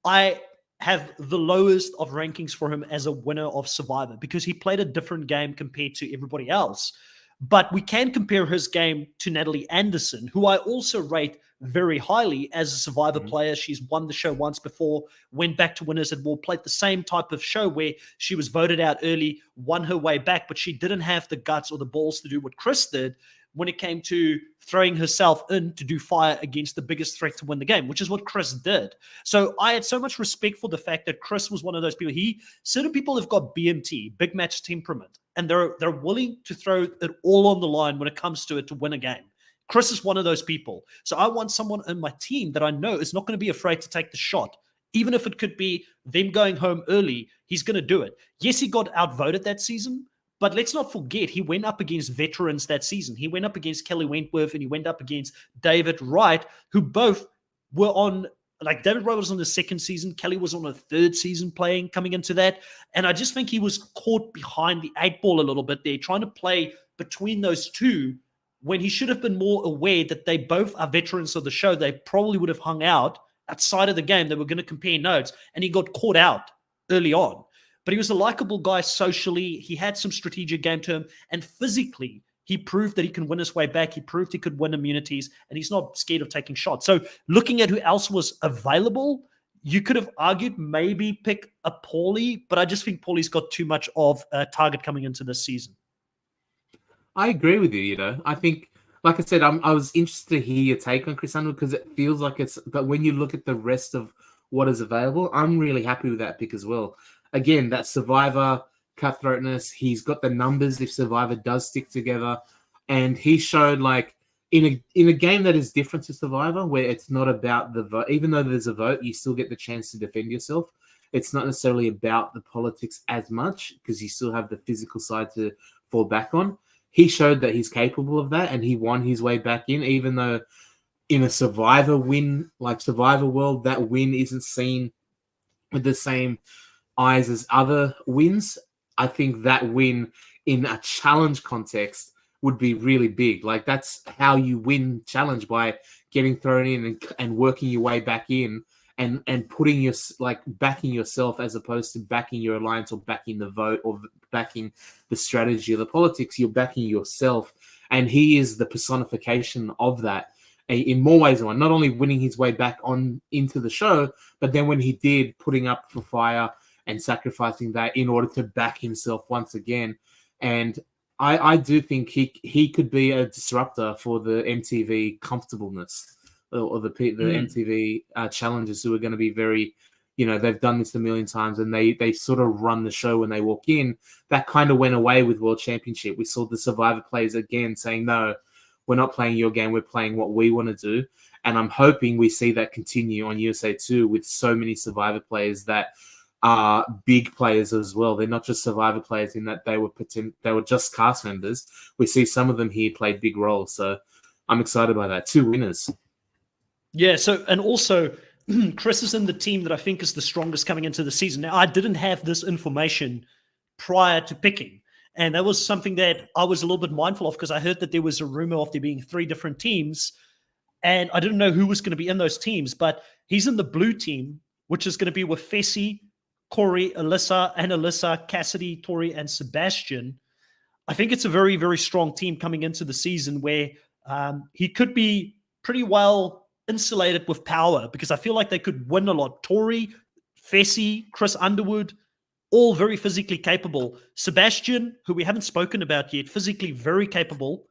I have the lowest of rankings for him as a winner of Survivor because he played a different game compared to everybody else. But we can compare his game to Natalie Anderson, who I also rate very highly as a Survivor player. She's won the show once before, went back to Winners at War, played the same type of show where she was voted out early, won her way back, but she didn't have the guts or the balls to do what Chris did when it came to throwing herself in to do fire against the biggest threat to win the game, which is what Chris did. So I had so much respect for the fact that Chris was one of those people. Certain people have got BMT, big match temperament, and they're willing to throw it all on the line when it comes to it to win a game. Chris is one of those people. So I want someone in my team that I know is not going to be afraid to take the shot. Even if it could be them going home early, he's going to do it. Yes, he got outvoted that season, but let's not forget, he went up against veterans that season. He went up against Kelly Wentworth and he went up against David Wright, who both were on, like David Wright was on the second season. Kelly was on a third season playing coming into that. And I just think he was caught behind the 8 ball a little bit there, trying to play between those two when he should have been more aware that they both are veterans of the show. They probably would have hung out outside of the game. They were going to compare notes and he got caught out early on. But he was a likable guy socially. He had some strategic game to him. And physically, he proved that he can win his way back. He proved he could win immunities. And he's not scared of taking shots. So looking at who else was available, you could have argued maybe pick a Paulie. But I just think Paulie's got too much of a target coming into this season. I agree with you, I think, like I said, I was interested to hear your take on Chris Underwood because it feels like but when you look at the rest of what is available, I'm really happy with that pick as well. Again, that Survivor cutthroatness, he's got the numbers if Survivor does stick together. And he showed like in a game that is different to Survivor, where it's not about the vote, even though there's a vote, you still get the chance to defend yourself. It's not necessarily about the politics as much because you still have the physical side to fall back on. He showed that he's capable of that and he won his way back in, even though in a Survivor win, like Survivor World, that win isn't seen with the same eyes as other wins. I think that win in a challenge context would be really big. Like that's how you win challenge, by getting thrown in and working your way back in and putting your, like, backing yourself as opposed to backing your alliance or backing the vote or backing the strategy or the politics. You're backing yourself, and he is the personification of that in more ways than one. Not only winning his way back on into the show, but then when he did, putting up for fire and sacrificing that in order to back himself once again. And I do think he could be a disruptor for the MTV comfortableness or the MTV challengers who are going to be very, they've done this a million times and they sort of run the show when they walk in. That kind of went away with World Championship. We saw the Survivor players again saying, no, we're not playing your game. We're playing what we want to do. And I'm hoping we see that continue on USA 2 with so many Survivor players that are big players as well. They're not just Survivor players in that they were just cast members. We see some of them here played big roles. So I'm excited by that. 2 winners. Yeah, so, and also, Chris is in the team that I think is the strongest coming into the season. Now, I didn't have this information prior to picking, and that was something that I was a little bit mindful of because I heard that there was a rumor of there being 3 different teams, and I didn't know who was going to be in those teams, but he's in the blue team, which is going to be with Fessy, Corey, Alyssa, Cassidy, Tori, and Sebastian, I think it's a very, very strong team coming into the season where he could be pretty well insulated with power because I feel like they could win a lot. Tori, Fessy, Chris Underwood, all very physically capable. Sebastian, who we haven't spoken about yet, physically very capable.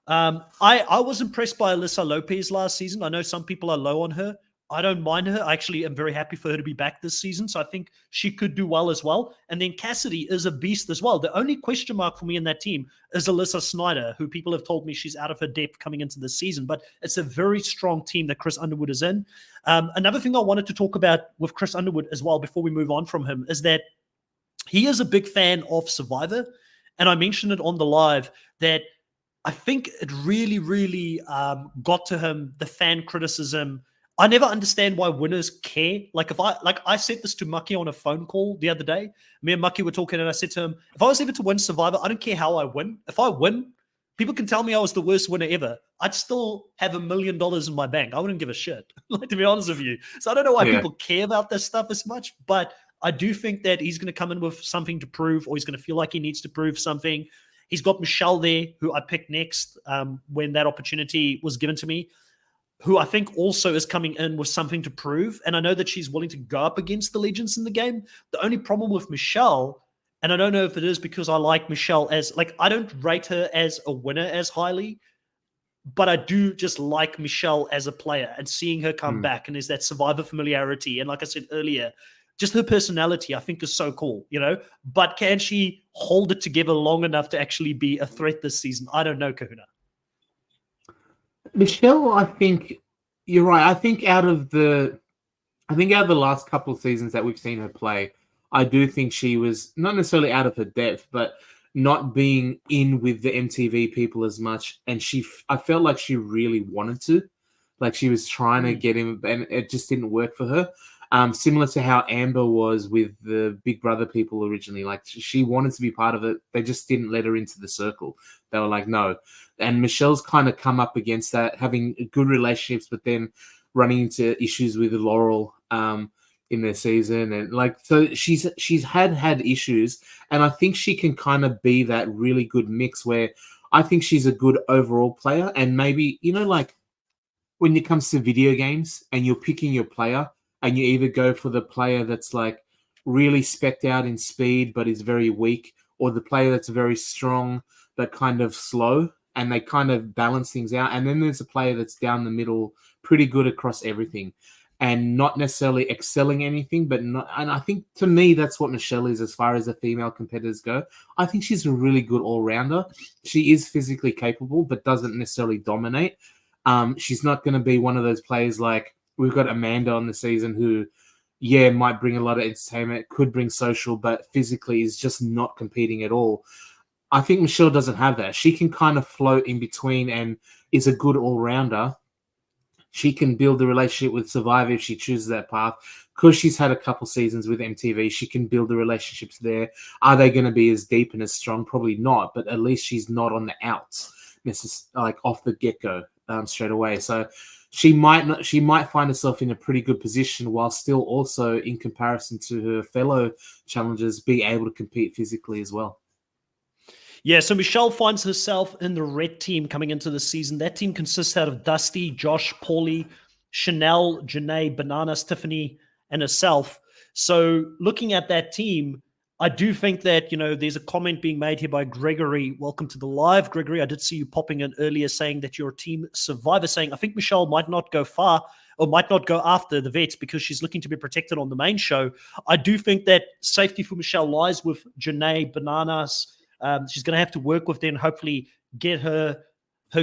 I was impressed by Alyssa Lopez last season. I know some people are low on her. I don't mind her. I actually am very happy for her to be back this season. So I think she could do well as well. And then Cassidy is a beast as well. The only question mark for me in that team is Alyssa Snyder, who people have told me she's out of her depth coming into this season. But it's a very strong team that Chris Underwood is in. Another thing I wanted to talk about with Chris Underwood as well before we move on from him is that he is a big fan of Survivor. And I mentioned it on the live that I think it really, really got to him, the fan criticism. I never understand why winners care. Like I said this to Mucky on a phone call the other day. Me and Mucky were talking and I said to him, if I was ever to win Survivor, I don't care how I win. If I win, people can tell me I was the worst winner ever. I'd still have $1 million in my bank. I wouldn't give a shit, like, to be honest with you. So I don't know why people care about this stuff as much, but I do think that he's going to come in with something to prove, or he's going to feel like he needs to prove something. He's got Michelle there, who I picked next when that opportunity was given to me, who I think also is coming in with something to prove. And I know that she's willing to go up against the legends in the game. The only problem with Michelle, and I don't know if it is because I like Michelle as, like, I don't rate her as a winner as highly, but I do just like Michelle as a player and seeing her come back. And there's that Survivor familiarity. And like I said earlier, just her personality, I think, is so cool, you know? But can she hold it together long enough to actually be a threat this season? I don't know, Kahuna. Michelle, I think you're right. I think out of the last couple of seasons that we've seen her play, I do think she was not necessarily out of her depth, but not being in with the MTV people as much. And I felt like she really wanted to, like she was trying to get him, and it just didn't work for her. Similar to how Amber was with the Big Brother people originally. Like, she wanted to be part of it. They just didn't let her into the circle. They were like, no. And Michelle's kind of come up against that, having good relationships, but then running into issues with Laurel in their season. And like, so she's had issues. And I think she can kind of be that really good mix where I think she's a good overall player. And maybe, you know, like when it comes to video games and you're picking your player, and you either go for the player that's like really specced out in speed but is very weak, or the player that's very strong but kind of slow, and they kind of balance things out. And then there's a player that's down the middle, pretty good across everything and not necessarily excelling anything, but not. And I think to me, that's what Michelle is as far as the female competitors go. I think she's a really good all-rounder. She is physically capable, but doesn't necessarily dominate. She's not going to be one of those players like, we've got Amanda on the season who, might bring a lot of entertainment, could bring social, but physically is just not competing at all. I think Michelle doesn't have that. She can kind of float in between and is a good all-rounder. She can build a relationship with Survivor if she chooses that path. Because she's had a couple seasons with MTV, she can build the relationships there. Are they going to be as deep and as strong? Probably not, but at least she's not on the outs, like off the get-go straight away. So she might find herself in a pretty good position while still also, in comparison to her fellow challengers, be able to compete physically as well. Yeah, so Michelle finds herself in the red team coming into the season. That team consists out of Dusty, Josh, Paulie, Chanel, Janae, Bananas, Tiffany, and herself. So looking at that team, I do think that, there's a comment being made here by Gregory. Welcome to the live, Gregory. I did see you popping in earlier saying that you're a team Survivor, saying, I think Michelle might not go far or might not go after the vets because she's looking to be protected on the main show. I do think that safety for Michelle lies with Janae, Bananas. She's going to have to work with them, hopefully get her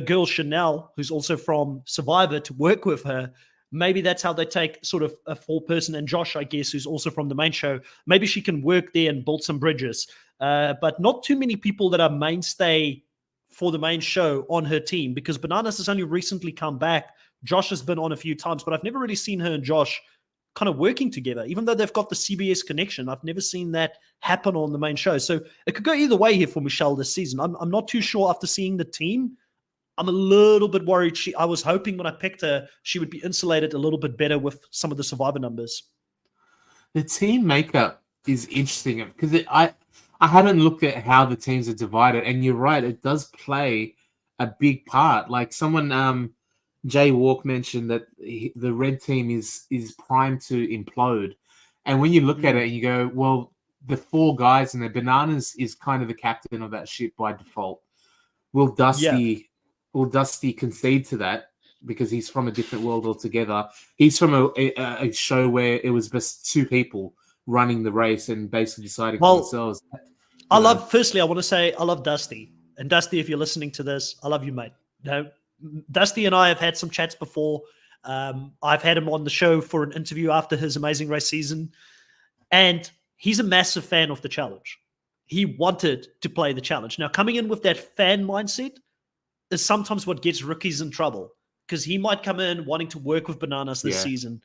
girl Chanel, who's also from Survivor, to work with her. Maybe that's how they take sort of a four-person, and Josh, I guess, who's also from the main show. Maybe she can work there and build some bridges. But not too many people that are mainstay for the main show on her team, because Bananas has only recently come back. Josh has been on a few times, but I've never really seen her and Josh kind of working together, even though they've got the CBS connection. I've never seen that happen on the main show. So it could go either way here for Michelle this season. I'm not too sure after seeing the team. I'm a little bit worried. I was hoping when I picked her, she would be insulated a little bit better with some of the Survivor numbers. The team makeup, is interesting because I hadn't looked at how the teams are divided, and you're right, it does play a big part. Like someone, Jay Walk mentioned that the red team is primed to implode, and when you look at it and you go, well, the four guys in there, Bananas is kind of the captain of that ship by default. Will Dusty concede to that because he's from a different world altogether? He's from a show where it was just two people running the race and basically deciding for themselves. Firstly, I want to say I love Dusty. And Dusty, if you're listening to this, I love you, mate. Dusty and I have had some chats before. I've had him on the show for an interview after his Amazing Race season. And he's a massive fan of the challenge. He wanted to play the challenge. Now, coming in with that fan mindset is sometimes what gets rookies in trouble, because he might come in wanting to work with Bananas this season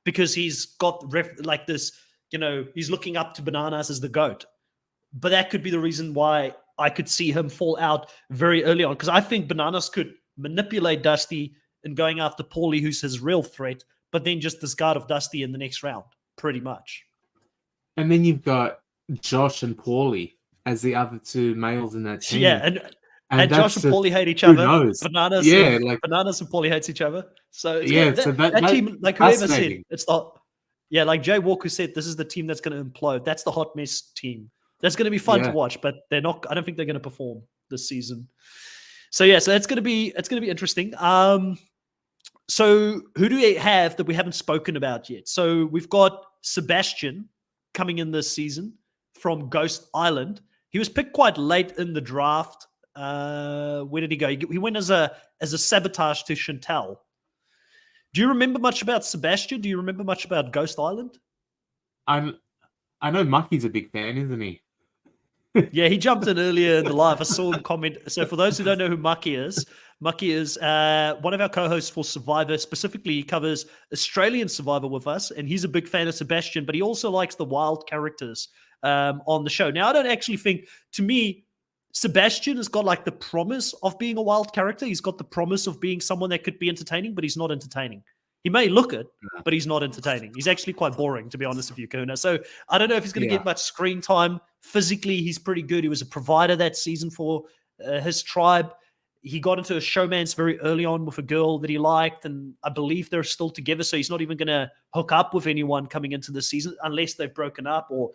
because he's got like this, he's looking up to Bananas as the GOAT. But that could be the reason why I could see him fall out very early on, because I think Bananas could manipulate Dusty in going after Paulie, who's his real threat, but then just discard of Dusty in the next round, pretty much. And then you've got Josh and Paulie as the other two males in that team. Yeah, and Josh and Paulie hate each other. Who knows? Bananas and Paulie hates each other. So that team, like whoever said, it's the like Jay Walker said, this is the team that's going to implode. That's the hot mess team. That's going to be fun to watch, but they're not. I don't think they're going to perform this season. So so it's going to be interesting. So who do we have that we haven't spoken about yet? So we've got Sebastian coming in this season from Ghost Island. He was picked quite late in the draft. Where did he go? He went as a sabotage to Chantal. Do you remember much about Sebastian? Do you remember much about Ghost Island? I know Mucky's a big fan, isn't he? Yeah, he jumped in earlier in the live. I saw him comment. So for those who don't know who Mucky is one of our co-hosts for Survivor. Specifically, he covers Australian Survivor with us, and he's a big fan of Sebastian, but he also likes the wild characters on the show. Now, I don't actually think, to me, Sebastian has got like the promise of being a wild character. He's got the promise of being someone that could be entertaining, but he's not entertaining. He may look it, but he's not entertaining. He's actually quite boring, to be honest with you, Kahuna. So I don't know if he's going to get much screen time. Physically, he's pretty good. He was a provider that season for his tribe. He got into a showmance very early on with a girl that he liked, and I believe they're still together. So he's not even going to hook up with anyone coming into the season unless they've broken up, or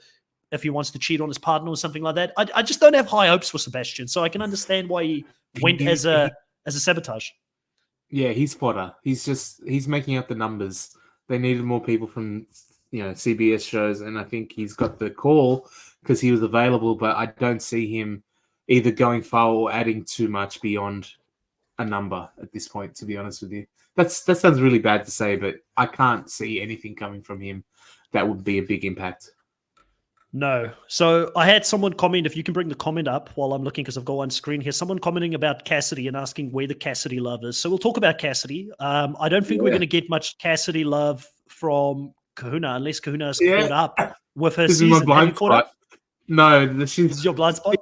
if he wants to cheat on his partner or something like that. I just don't have high hopes for Sebastian, so I can understand why he went as a sabotage. Yeah, he's fodder. He's making up the numbers. They needed more people from CBS shows, and I think he's got the call because he was available. But I don't see him either going far or adding too much beyond a number at this point. To be honest with you, that sounds really bad to say, but I can't see anything coming from him that would be a big impact. No. So I had someone comment, if you can bring the comment up while I'm looking, because I've got one screen here, someone commenting about Cassidy and asking where the Cassidy love is. So we'll talk about Cassidy. I don't think we're going to get much Cassidy love from Kahuna unless Kahuna is caught up with her season. Is my blind spot. No, this is your blind spot?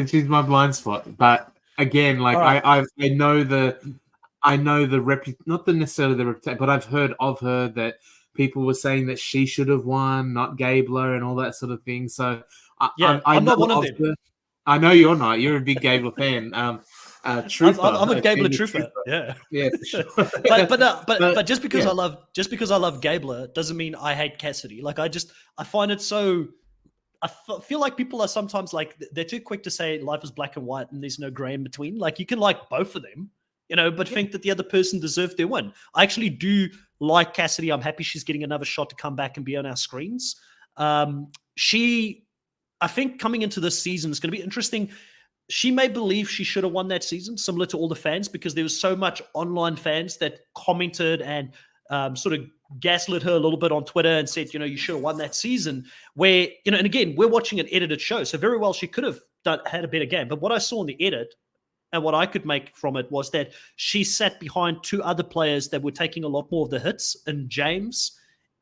She's my blind spot. But again, like I know not necessarily the reputation, but I've heard of her that people were saying that she should have won, not Gabler, and all that sort of thing. So I'm not one of them. I know you're not. You're a big Gabler fan. Truther. I'm a Gabler truther. Yeah, for sure. but just because I love Gabler doesn't mean I hate Cassidy. Like I find it so. I feel like people are sometimes like they're too quick to say life is black and white and there's no gray in between. Like you can like both of them, but think that the other person deserved their win. I actually do like Cassidy. I'm happy she's getting another shot to come back and be on our screens. I think coming into this season is going to be interesting. She may believe she should have won that season, similar to all the fans, because there was so much online fans that commented and sort of gaslit her a little bit on Twitter and said, you should have won that season. Where, and again, we're watching an edited show, so very well she could have had a better game. But what I saw in the edit and what I could make from it was that she sat behind two other players that were taking a lot more of the hits, in James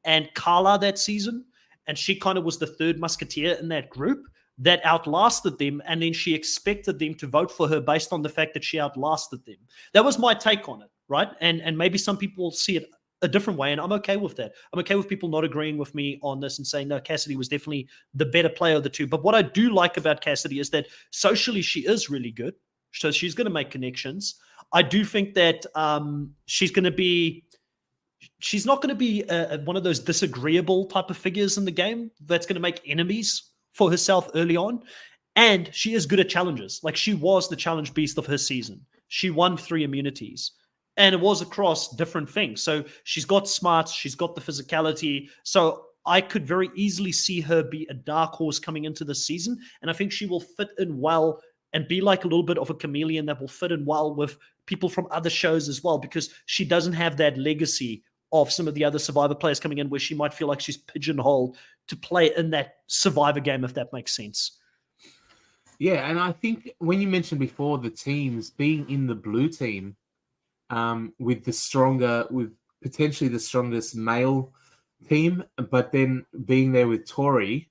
and Carla that season. And she kind of was the third musketeer in that group that outlasted them. And then she expected them to vote for her based on the fact that she outlasted them. That was my take on it, right? And maybe some people see it a different way, and I'm okay with that. I'm okay with people not agreeing with me on this and saying, no, Cassidy was definitely the better player of the two. But what I do like about Cassidy is that socially she is really good. So she's going to make connections. I do think that she's not going to be one of those disagreeable type of figures in the game that's going to make enemies for herself early on. And she is good at challenges. Like, she was the challenge beast of her season. She won 3 immunities. And it was across different things. So she's got smarts, she's got the physicality. So I could very easily see her be a dark horse coming into the season. And I think she will fit in well and be like a little bit of a chameleon that will fit in well with people from other shows as well, because she doesn't have that legacy of some of the other Survivor players coming in where she might feel like she's pigeonholed to play in that Survivor game, if that makes sense. Yeah, and I think when you mentioned before the teams being in the blue team, with potentially the strongest male team, but then being there with Tori,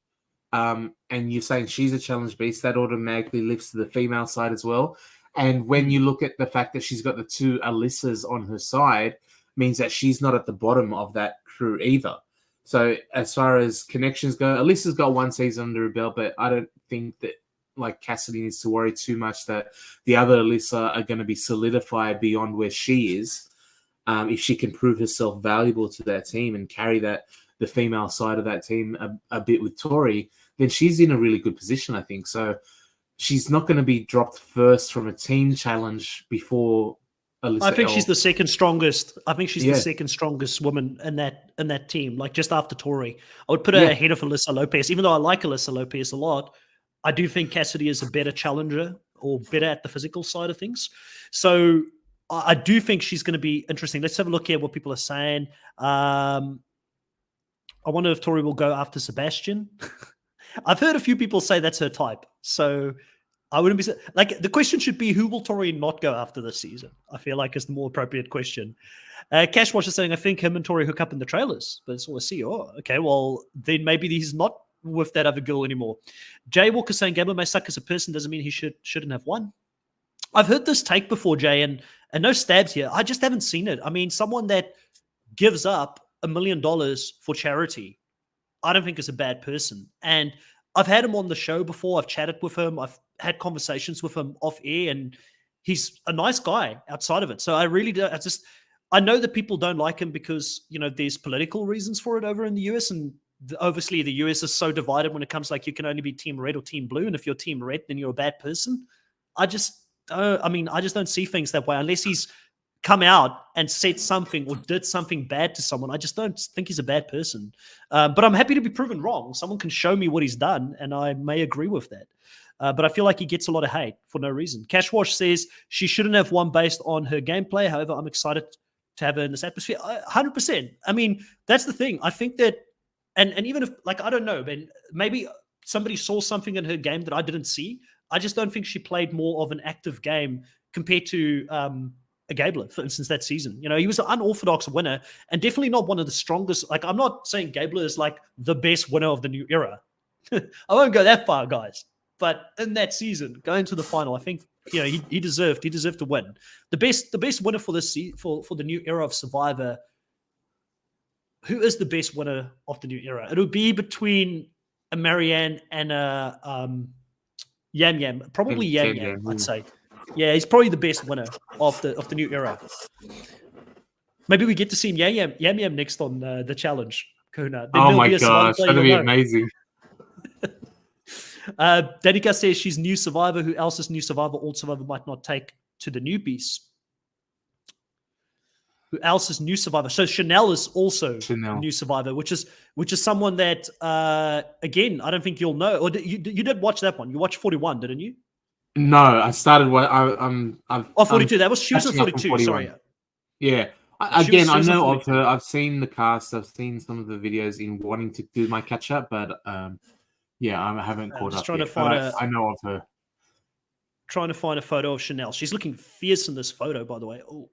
and you're saying she's a challenge beast, that automatically lifts to the female side as well. And when you look at the fact that she's got the 2 Alyssas on her side, means that she's not at the bottom of that crew either. So as far as connections go, Alyssa's got 1 season under her belt, but I don't think that like Cassidy needs to worry too much that the other Alyssa are going to be solidified beyond where she is. If she can prove herself valuable to that team and carry the female side of that team a bit with Tori, then she's in a really good position, I think. So she's not going to be dropped first from a team challenge before Alyssa. I think she's the second strongest. I think she's the second strongest woman in that team, like just after Tori. I would put her ahead of Alyssa Lopez, even though I like Alyssa Lopez a lot. I do think Cassidy is a better challenger or better at the physical side of things. So I do think she's going to be interesting. Let's have a look here what people are saying. I wonder if Tori will go after Sebastian. I've heard a few people say that's her type. So I wouldn't be like, the question should be, who will Tori not go after this season? I feel like it's the more appropriate question. Cashwash is saying, I think him and Tori hook up in the trailers, but it's all I see. Oh, okay. Well, then maybe he's not with that other girl anymore. Jay Walker saying Gabler may suck as a person doesn't mean he shouldn't have won. I've heard this take before, Jay, and no stabs here. I just haven't seen it. I mean, someone that gives up $1 million for charity, I don't think is a bad person. And I've had him on the show before. I've chatted with him. I've had conversations with him off air, and he's a nice guy outside of it. So I really do. I know that people don't like him because, there's political reasons for it over in the US, and obviously the US is so divided when it comes like you can only be team red or team blue, and if you're team red then you're a bad person. I just don't see things that way unless he's come out and said something or did something bad to someone. I just don't think he's a bad person, but I'm happy to be proven wrong. Someone can show me what he's done and I may agree with that, but I feel like he gets a lot of hate for no reason. Cashwash says she shouldn't have won based on her gameplay. However, I'm excited to have her in this atmosphere. 100%. I mean, that's the thing. I think that And even if, like, I don't know, man, maybe somebody saw something in her game that I didn't see. I just don't think she played more of an active game compared to a Gabler, for instance, that season. He was an unorthodox winner and definitely not one of the strongest. Like, I'm not saying Gabler is like the best winner of the new era. I won't go that far, guys. But in that season, going to the final, I think he deserved to win. The best winner for this for the new era of Survivor. Who is the best winner of the new era? It'll be between a Marianne and a Yam Yam. Probably Yam Yam, I'd say. Yeah, he's probably the best winner of the new era. Maybe we get to see Yam Yam next on the challenge, Kahuna. Oh my gosh, that'd be amazing. Danica says she's new Survivor. Who else is new Survivor? Old Survivor might not take to the newbies. Who else is new Survivor? So Chanel is also new Survivor, which is someone that again I don't think you'll know. Or you did watch that one? You watched 41, didn't you? No, I started. 42. That was she was at 42. Sorry. Yeah. I know of her. I've seen the cast. I've seen some of the videos in wanting to do my catch up, but I haven't caught up yet. I know of her. Trying to find a photo of Chanel. She's looking fierce in this photo, by the way. Oh.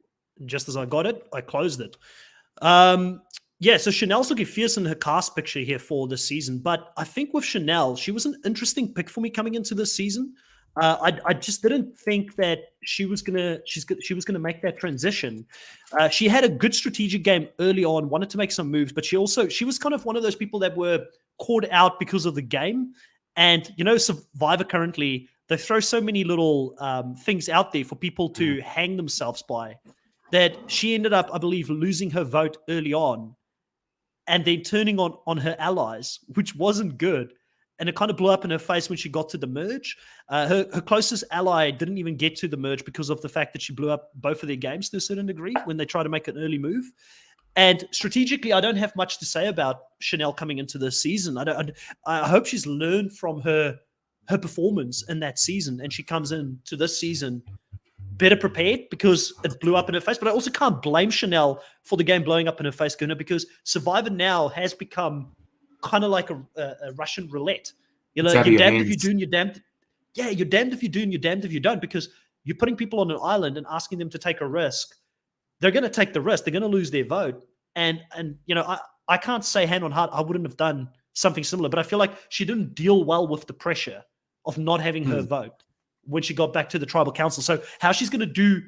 Just as I got it, I closed it. So Chanel's looking fierce in her cast picture here for this season. But I think with Chanel, she was an interesting pick for me coming into this season. I just didn't think that she was gonna make that transition. She had a good strategic game early on, wanted to make some moves, but she was kind of one of those people that were caught out because of the game. And Survivor currently, they throw so many little things out there for people to hang themselves by, that she ended up, I believe, losing her vote early on, and then turning on her allies, which wasn't good. And it kind of blew up in her face when she got to the merge. Her closest ally didn't even get to the merge because of the fact that she blew up both of their games to a certain degree when they try to make an early move. And strategically, I don't have much to say about Chanel coming into this season. I hope she's learned from her performance in that season, and she comes into this season better prepared, because it blew up in her face. But I also can't blame Chanel for the game blowing up in her face, Kahuna, because Survivor now has become kind of like a Russian roulette. You're damned if you do and you're damned. Yeah, you're damned if you do and you're damned if you don't, because you're putting people on an island and asking them to take a risk. They're going to take the risk. They're going to lose their vote. And I can't say hand on heart I wouldn't have done something similar, but I feel like she didn't deal well with the pressure of not having her vote when she got back to the tribal council. So how she's going to do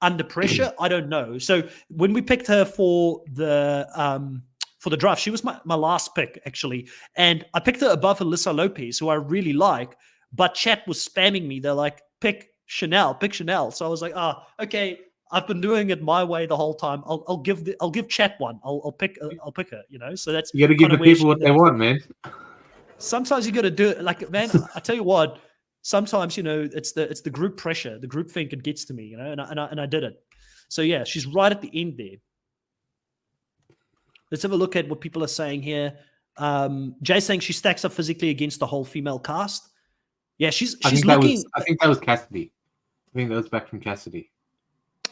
under pressure, I don't know. So when we picked her for the draft, she was my last pick, actually. And I picked her above Alyssa Lopez, who I really like, but chat was spamming me. They're like, pick Chanel. So I was like, okay, I've been doing it my way the whole time. I'll give chat one. I'll pick her, So that's, you got to give the people what they want, man. Sometimes you got to do it. Like, man, I tell you what, sometimes, it's the group pressure, the group think, it gets to me, and I did it. So yeah, she's right at the end there. Let's have a look at what people are saying here. Jay's saying she stacks up physically against the whole female cast. Yeah, she's looking. I think that was Cassidy. I think that was back from Cassidy.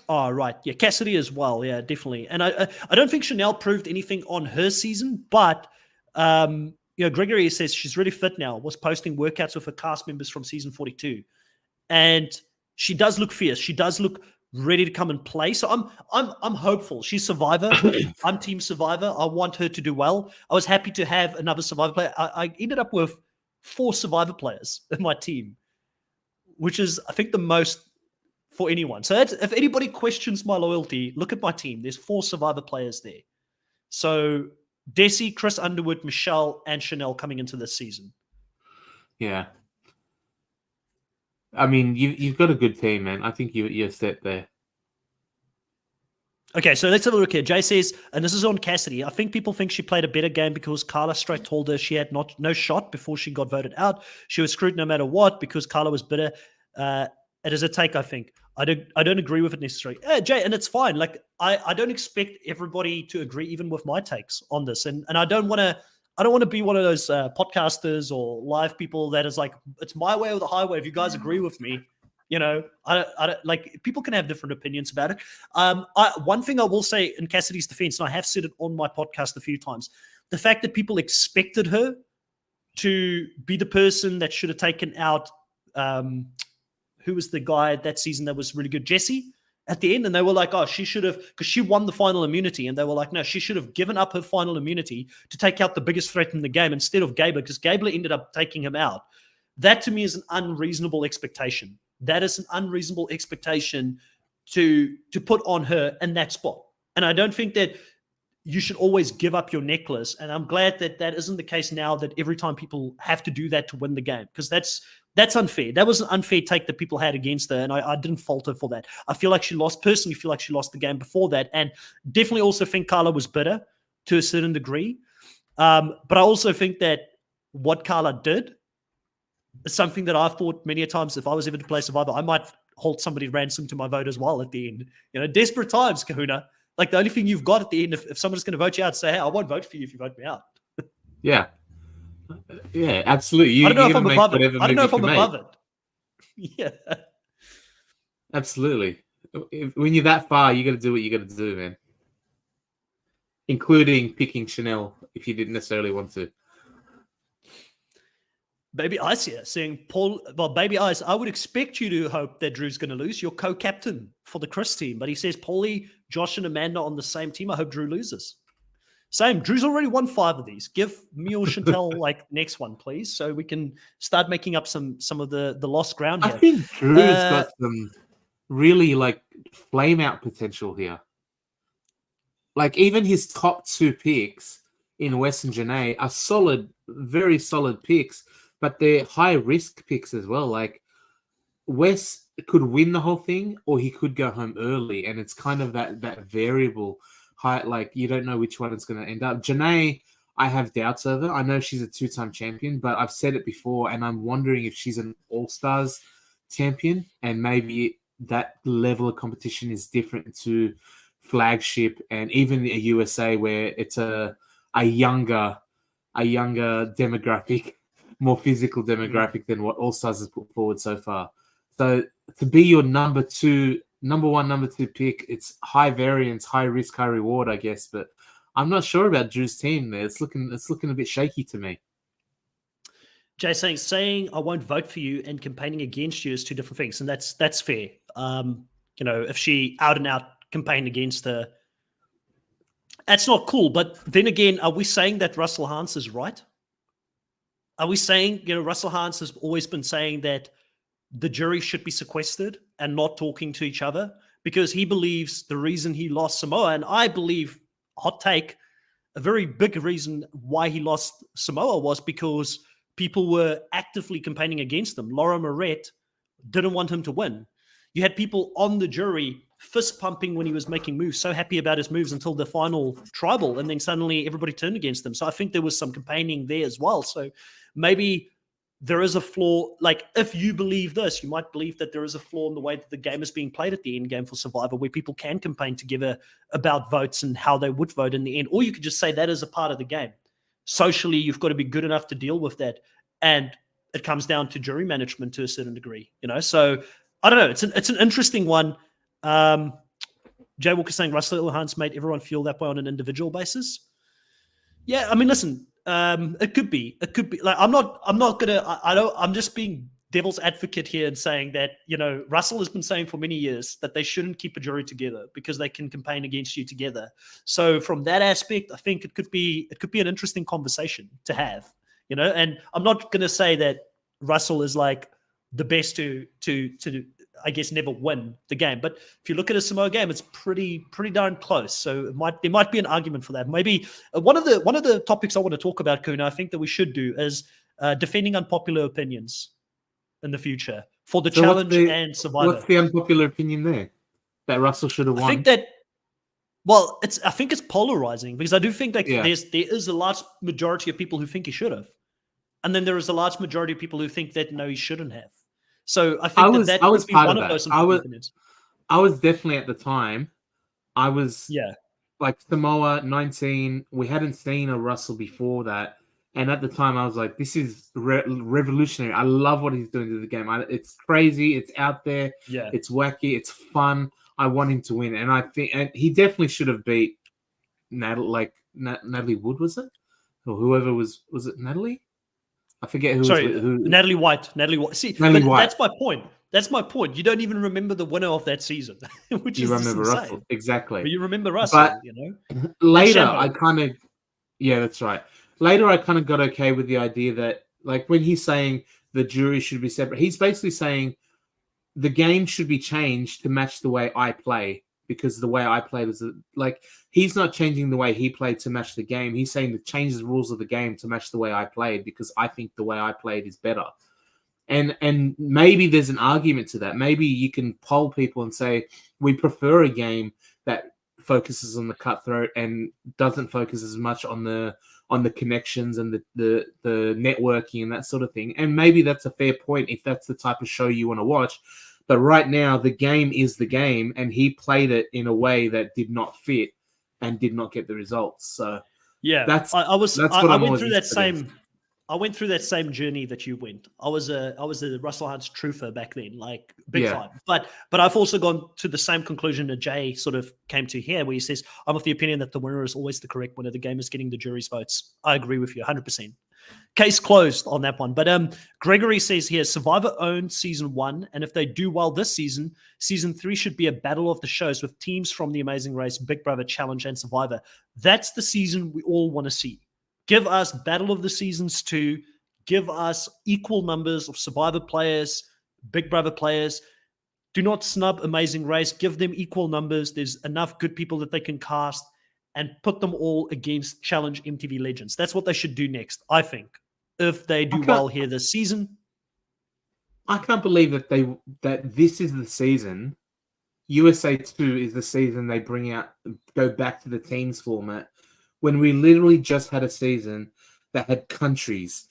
Oh, right. Yeah, Cassidy as well. Yeah, definitely. And I don't think Chanel proved anything on her season, but Gregory says she's really fit now, was posting workouts with her cast members from season 42. And she does look fierce. She does look ready to come and play. So I'm hopeful. She's Survivor. I'm Team Survivor. I want her to do well. I was happy to have another Survivor player. I ended up with 4 Survivor players in my team, which is, I think, the most for anyone. So if anybody questions my loyalty, look at my team. There's 4 Survivor players there. So Desi, Chris Underwood, Michelle, and Chanel coming into this season. Yeah. I mean, you've got a good team, man. I think you're set there. Okay, so let's have a look here. Jay says, and this is on Cassidy, I think people think she played a better game because Carla straight told her she had no shot before she got voted out. She was screwed no matter what because Carla was bitter. It is a take, I think. I don't agree with it necessarily. Jay, and it's fine. Like, I don't expect everybody to agree even with my takes on this. And I don't want to be one of those podcasters or live people that is like, it's my way or the highway. If you guys agree with me, I don't like, people can have different opinions about it. One thing I will say in Cassidy's defense, and I have said it on my podcast a few times, the fact that people expected her to be the person that should have taken out, who was the guy that season that was really good, Jesse, at the end, and they were like, oh, she should have, because she won the final immunity, and they were like, no, she should have given up her final immunity to take out the biggest threat in the game instead of Gabler, because Gabler ended up taking him out. That to me is an unreasonable expectation. That is an unreasonable expectation to put on her in that spot. And I don't think that you should always give up your necklace. And I'm glad that that isn't the case now, that every time people have to do that to win the game, because that's unfair. That was an unfair take that people had against her, and I didn't fault her for that. I personally feel like she lost the game before that, and definitely also think Carla was bitter to a certain degree. But I also think that what Carla did is something that I've thought many a times, if I was ever to play Survivor, I might hold somebody ransom to my vote as well at the end. Desperate times, Kahuna. Like, the only thing you've got at the end, if someone's going to vote you out, say, hey, I won't vote for you if you vote me out. Yeah. Yeah, absolutely. I don't know if I'm above it. I don't know if I'm above it. Yeah. Absolutely. When you're that far, you got to do what you got to do, man. Including picking Chanel if you didn't necessarily want to. Baby Ice here saying, Baby Ice, I would expect you to hope that Drew's going to lose. You're co-captain for the Chris team. But he says, Paulie, Josh, and Amanda on the same team. I hope Drew loses. Same. Drew's already won 5 of these. Give me or Chantel like next one, please, so we can start making up some of the lost ground I here. think Drew's got some really like flame out potential here. Like even his top 2 picks in Wes and Janae are solid, very solid picks, but they're high risk picks as well. Like Wes could win the whole thing, or he could go home early, and it's kind of that variable. High, like you don't know which one it's going to end up. Janae, I have doubts over. I know she's a 2-time champion, but I've said it before, and I'm wondering if she's an All Stars champion, and maybe that level of competition is different to flagship and even the USA, where it's a younger demographic, more physical demographic than what All Stars has put forward so far. So to be your number 2, number 1, number 2 pick, it's high variance, high risk, high reward, I guess. But I'm not sure about Drew's team there. It's looking a bit shaky to me. Jay saying I won't vote for you and campaigning against you is 2 different things, and that's fair. If she out and out campaigned against her, that's not cool. But then again, are we saying that Russell Hantz is right? Are we saying, Russell Hantz has always been saying that the jury should be sequestered and not talking to each other because he believes the reason he lost Samoa, and I believe, hot take, a very big reason why he lost Samoa was because people were actively campaigning against him. Laura Moret didn't want him to win. You had people on the jury fist pumping when he was making moves, so happy about his moves until the final tribal, and then suddenly everybody turned against him. So I think there was some campaigning there as well. So maybe there is a flaw. Like, if you believe this, you might believe that there is a flaw in the way that the game is being played at the end game for Survivor, where people can campaign together about votes and how they would vote in the end. Or you could just say that is a part of the game. Socially, you've got to be good enough to deal with that. And it comes down to jury management to a certain degree, So I don't know. It's an interesting one. Jay Walker saying Russell Hantz made everyone feel that way on an individual basis. Yeah, I mean, listen, it could be like I'm just being devil's advocate here and saying that, Russell has been saying for many years that they shouldn't keep a jury together because they can campaign against you together. So from that aspect, I think it could be an interesting conversation to have, and I'm not going to say that Russell is like the best to I guess never win the game. But if you look at a Samoa game, it's pretty darn close. So there might be an argument for that. Maybe one of the topics I want to talk about, Kuna, I think that we should do is defending unpopular opinions in the future for the challenge and Survivor. What's the unpopular opinion there? That Russell should have won? I think that, I think it's polarizing because I do think that there is a large majority of people who think he should have. And then there is a large majority of people who think that, no, he shouldn't have. So I think that was could be part one of of those. I was definitely at the time. I was like Samoa 19. We hadn't seen a Russell before that, and at the time I was like, "This is revolutionary. I love what he's doing to the game. It's crazy. It's out there. Yeah, it's wacky. It's fun. I want him to win." And I think, and he definitely should have beat Natalie Wood, was it, or whoever was it Natalie? I forget who. Sorry, who Natalie White. See, Natalie White. That's my point. You don't even remember the winner of that season, which you is remember insane. Russell exactly. But you remember Russell, but later, I kind of that's right. Later, I kind of got okay with the idea that, like, when he's saying the jury should be separate, he's basically saying the game should be changed to match the way I play. Because the way I played was like, he's not changing the way he played to match the game. He's saying to change the rules of the game to match the way I played because I think the way I played is better. And maybe there's an argument to that. Maybe you can poll people and say, we prefer a game that focuses on the cutthroat and doesn't focus as much on the connections and the networking and that sort of thing. And maybe that's a fair point if that's the type of show you want to watch. But right now, the game is the game, and he played it in a way that did not fit and did not get the results. So yeah, I went through that same journey that you went. I was a Russell Hantz truther back then, like big time. But I've also gone to the same conclusion that Jay sort of came to here, where he says, I'm of the opinion that the winner is always the correct winner. The game is getting the jury's votes. I agree with you 100%. Case closed on that one. But Gregory says here, Survivor owned season 1, and if they do well this season, season 3 should be a battle of the shows with teams from The Amazing Race, Big Brother, Challenge, and Survivor. That's the season we all want to see. Give us Battle of the Seasons 2. Give us equal numbers of Survivor players, Big Brother players. Do not snub Amazing Race. Give them equal numbers. There's enough good people that they can cast, and put them all against Challenge MTV Legends. That's what they should do next, I think. If they do well here this season. I can't believe that this is the season. USA 2 is the season they go back to the teams format, when we literally just had a season that had countries,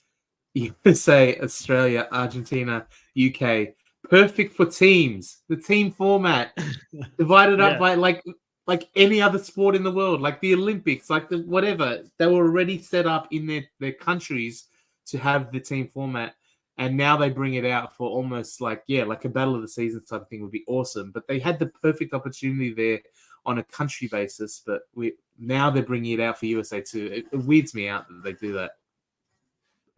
USA, Australia, Argentina, UK, perfect for teams. The team format divided up by like any other sport in the world, like the Olympics, like the whatever. They were already set up in their countries to have the team format, and now they bring it out for almost like a battle of the seasons type of thing would be awesome. But they had the perfect opportunity there on a country basis, but now they're bringing it out for USA 2. It weirds me out that they do that.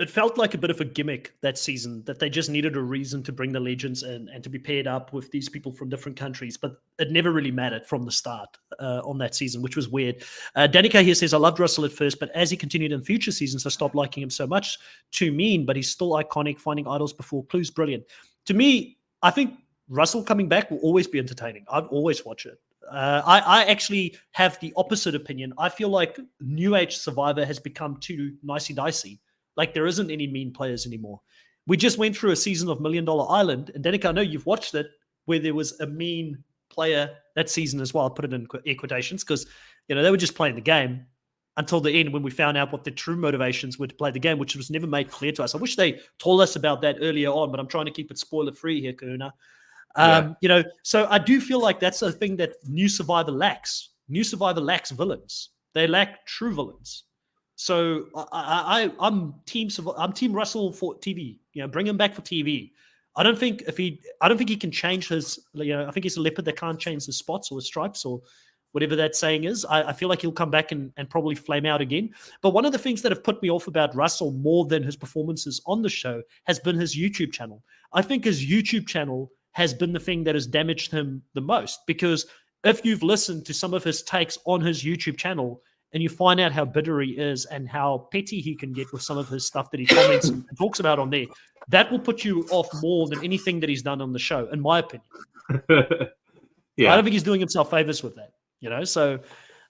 It felt like a bit of a gimmick that season, that they just needed a reason to bring the legends in and to be paired up with these people from different countries. But it never really mattered from the start on that season, which was weird. Danica here says, I loved Russell at first, but as he continued in future seasons, I stopped liking him so much. Too mean, but he's still iconic. Finding idols before clues, brilliant. To me, I think Russell coming back will always be entertaining. I'd always watch it. I actually have the opposite opinion. I feel like New Age Survivor has become too nicey-dicey. Like, there isn't any mean players anymore. We just went through a season of $1 Million Island, and Danica, I know you've watched it, where there was a mean player that season as well. I'll put it in air quotations because, they were just playing the game until the end when we found out what the true motivations were to play the game, which was never made clear to us. I wish they told us about that earlier on, but I'm trying to keep it spoiler-free here, Kahuna. So I do feel like that's a thing that New Survivor lacks. New Survivor lacks villains. They lack true villains. So I'm team Russell for TV. Bring him back for TV. I don't think he can change his. I think he's a leopard that can't change his spots or his stripes or whatever that saying is. I feel like he'll come back and probably flame out again. But one of the things that have put me off about Russell more than his performances on the show has been his YouTube channel. I think his YouTube channel has been the thing that has damaged him the most, because if you've listened to some of his takes on his YouTube channel, and you find out how bitter he is and how petty he can get with some of his stuff that he comments and talks about on there, that will put you off more than anything that he's done on the show, in my opinion. Yeah, I don't think he's doing himself favors with that, So,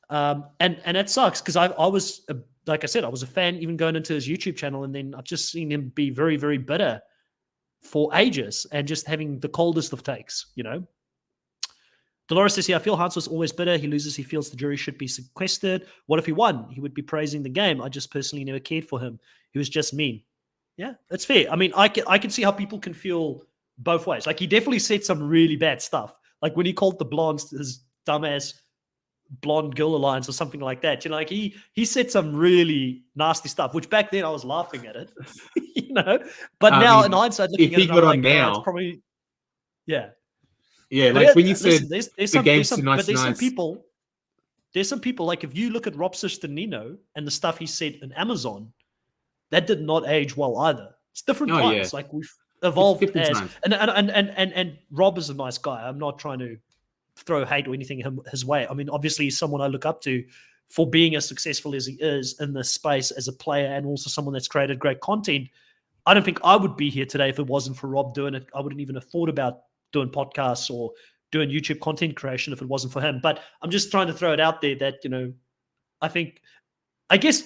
and it sucks because I was, like I said, I was a fan even going into his YouTube channel, and then I've just seen him be very, very bitter for ages and just having the coldest of takes, Dolores says here, I feel Hans was always bitter. He loses, he feels the jury should be sequestered. What if he won? He would be praising the game. I just personally never cared for him. He was just mean. Yeah, that's fair. I mean, I can see how people can feel both ways. Like, he definitely said some really bad stuff. Like when he called the blondes his dumbass blonde girl alliance or something like that. Like he said some really nasty stuff, which back then I was laughing at it. But now in hindsight, looking at it, I'm like, it's probably, yeah. Yeah, like when you said there's the game's too nice. But there's some people, like if you look at Rob Nino and the stuff he said in Amazon, that did not age well either. It's different times. Yeah. Like we've evolved as and Rob is a nice guy. I'm not trying to throw hate or anything his way. I mean, obviously he's someone I look up to for being as successful as he is in this space as a player, and also someone that's created great content. I don't think I would be here today if it wasn't for Rob doing it. I wouldn't even have thought about doing podcasts or doing YouTube content creation if it wasn't for him. But I'm just trying to throw it out there that, I guess,